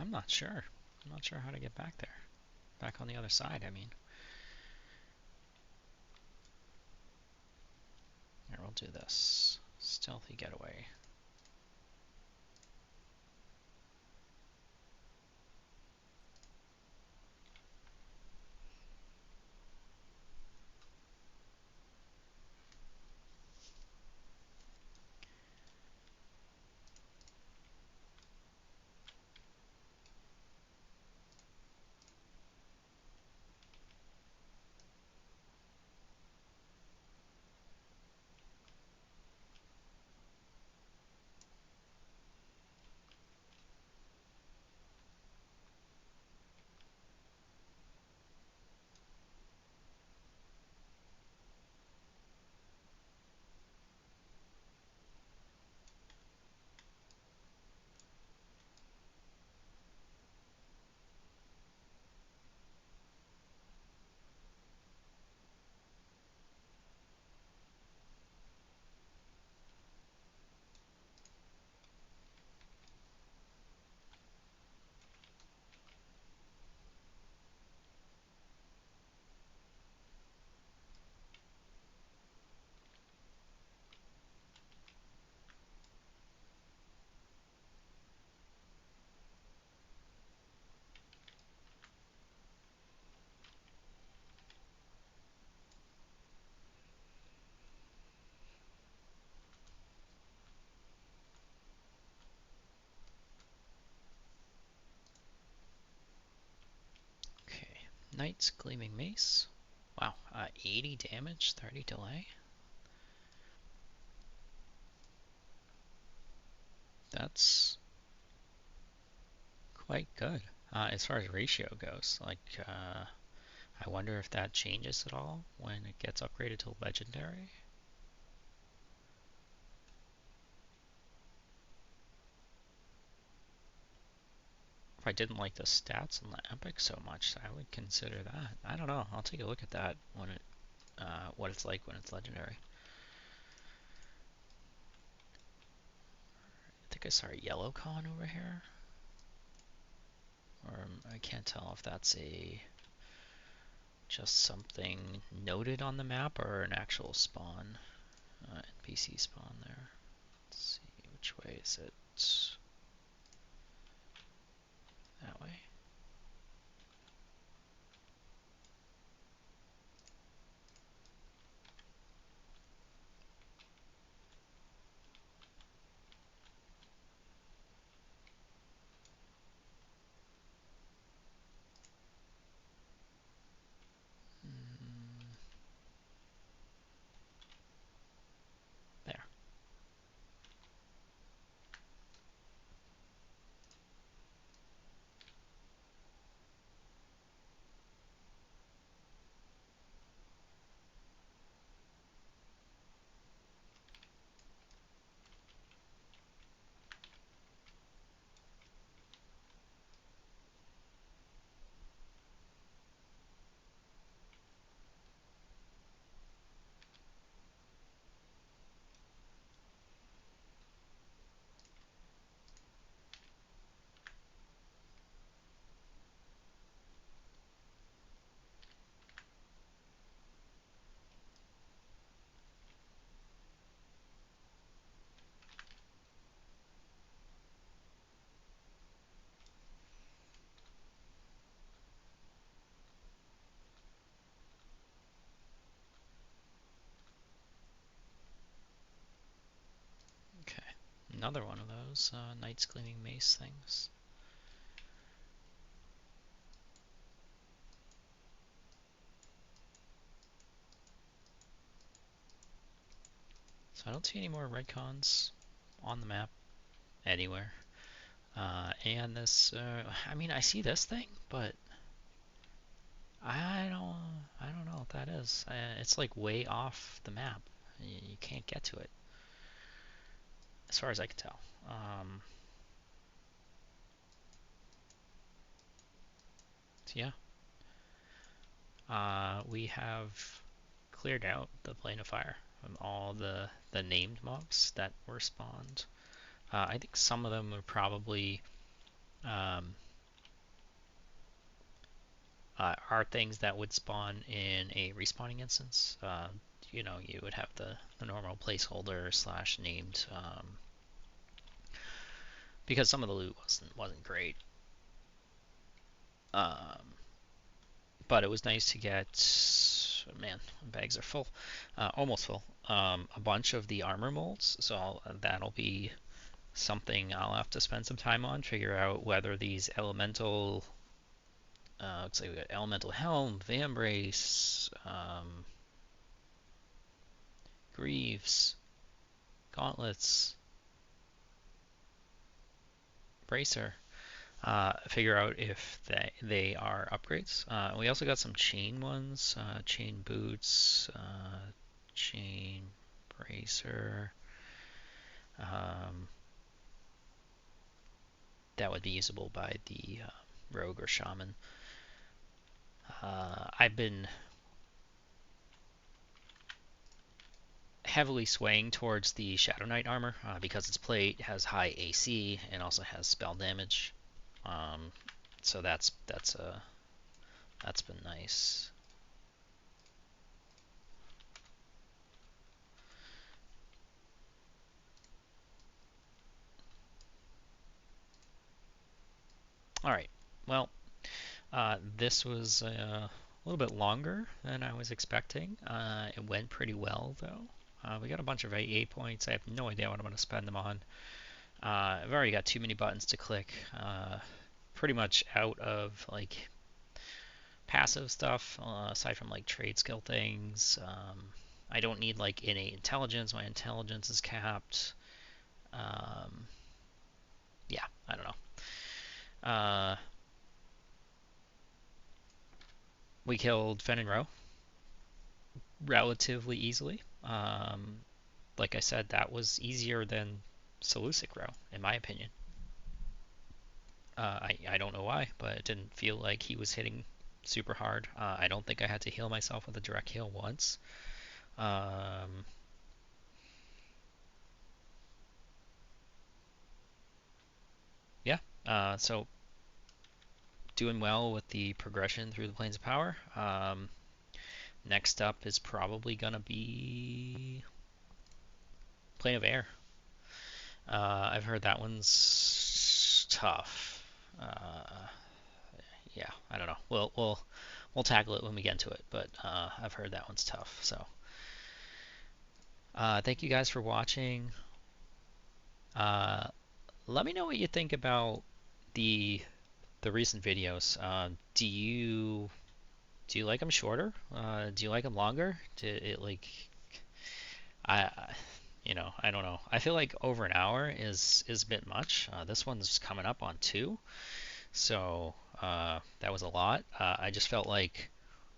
I'm not sure. I'm not sure how to get back there. Back on the other side, I mean. Here, we'll do this. Stealthy getaway. Okay, Knight's Gleaming Mace. Wow, 80 damage, 30 delay. That's quite good as far as ratio goes. Like, I wonder if that changes at all when it gets upgraded to legendary. If I didn't like the stats on the epic so much, I would consider that. I don't know. I'll take a look at that when it, what it's like when it's legendary. I think I saw a yellow con over here, or I can't tell if that's a just something noted on the map or an actual spawn, NPC spawn there. Let's see, which way is it? That way. There. Okay, another one of those Knight's Gleaming Mace things. So I don't see any more red cons on the map anywhere. And this, I mean, I see this thing, but I don't know what that is. It's like way off the map. You can't get to it, as far as I can tell. So yeah, we have cleared out the plane of fire from all the named mobs that were spawned. I think some of them are probably are things that would spawn in a respawning instance. You know, you would have the normal placeholder slash named, because some of the loot wasn't great. But it was nice to get, man, bags are full, almost full. A bunch of the armor molds, so that'll be something I'll have to spend some time on, figure out whether these elemental, looks like we got elemental helm, vambrace, greaves, gauntlets, bracer. Figure out if they are upgrades. We also got some chain ones, chain boots, chain bracer. That would be usable by the rogue or shaman. I've been heavily swaying towards the Shadowknight armor because its plate has high AC and also has spell damage. So that's been nice. All right. Well, this was a little bit longer than I was expecting. It went pretty well though. We got a bunch of AA points. I have no idea what I'm going to spend them on. I've already got too many buttons to click. Pretty much out of like passive stuff, aside from like trade skill things. I don't need like innate intelligence. My intelligence is capped. Yeah, I don't know. We killed Fen and Row relatively easily. Like I said, that was easier than Seleucid Row, in my opinion. I don't know why, but it didn't feel like he was hitting super hard. I don't think I had to heal myself with a direct heal once. Yeah, so doing well with the progression through the Planes of Power. Next up is probably gonna be Plane of Air. I've heard that one's tough. Yeah, I don't know. We'll tackle it when we get to it, but I've heard that one's tough. So thank you guys for watching. Let me know what you think about the recent videos. Do you like them shorter? Do you like them longer? I I don't know. I feel like over an hour is a bit much. This one's coming up on 2, so that was a lot. I just felt like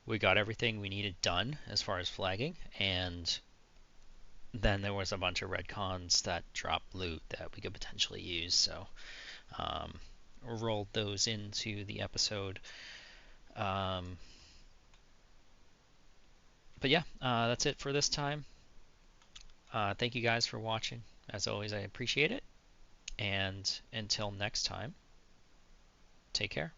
we got everything we needed done as far as flagging, and then there was a bunch of redcons that dropped loot that we could potentially use. So rolled those into the episode. But yeah, that's it for this time. Thank you guys for watching. As always, I appreciate it. And until next time, take care.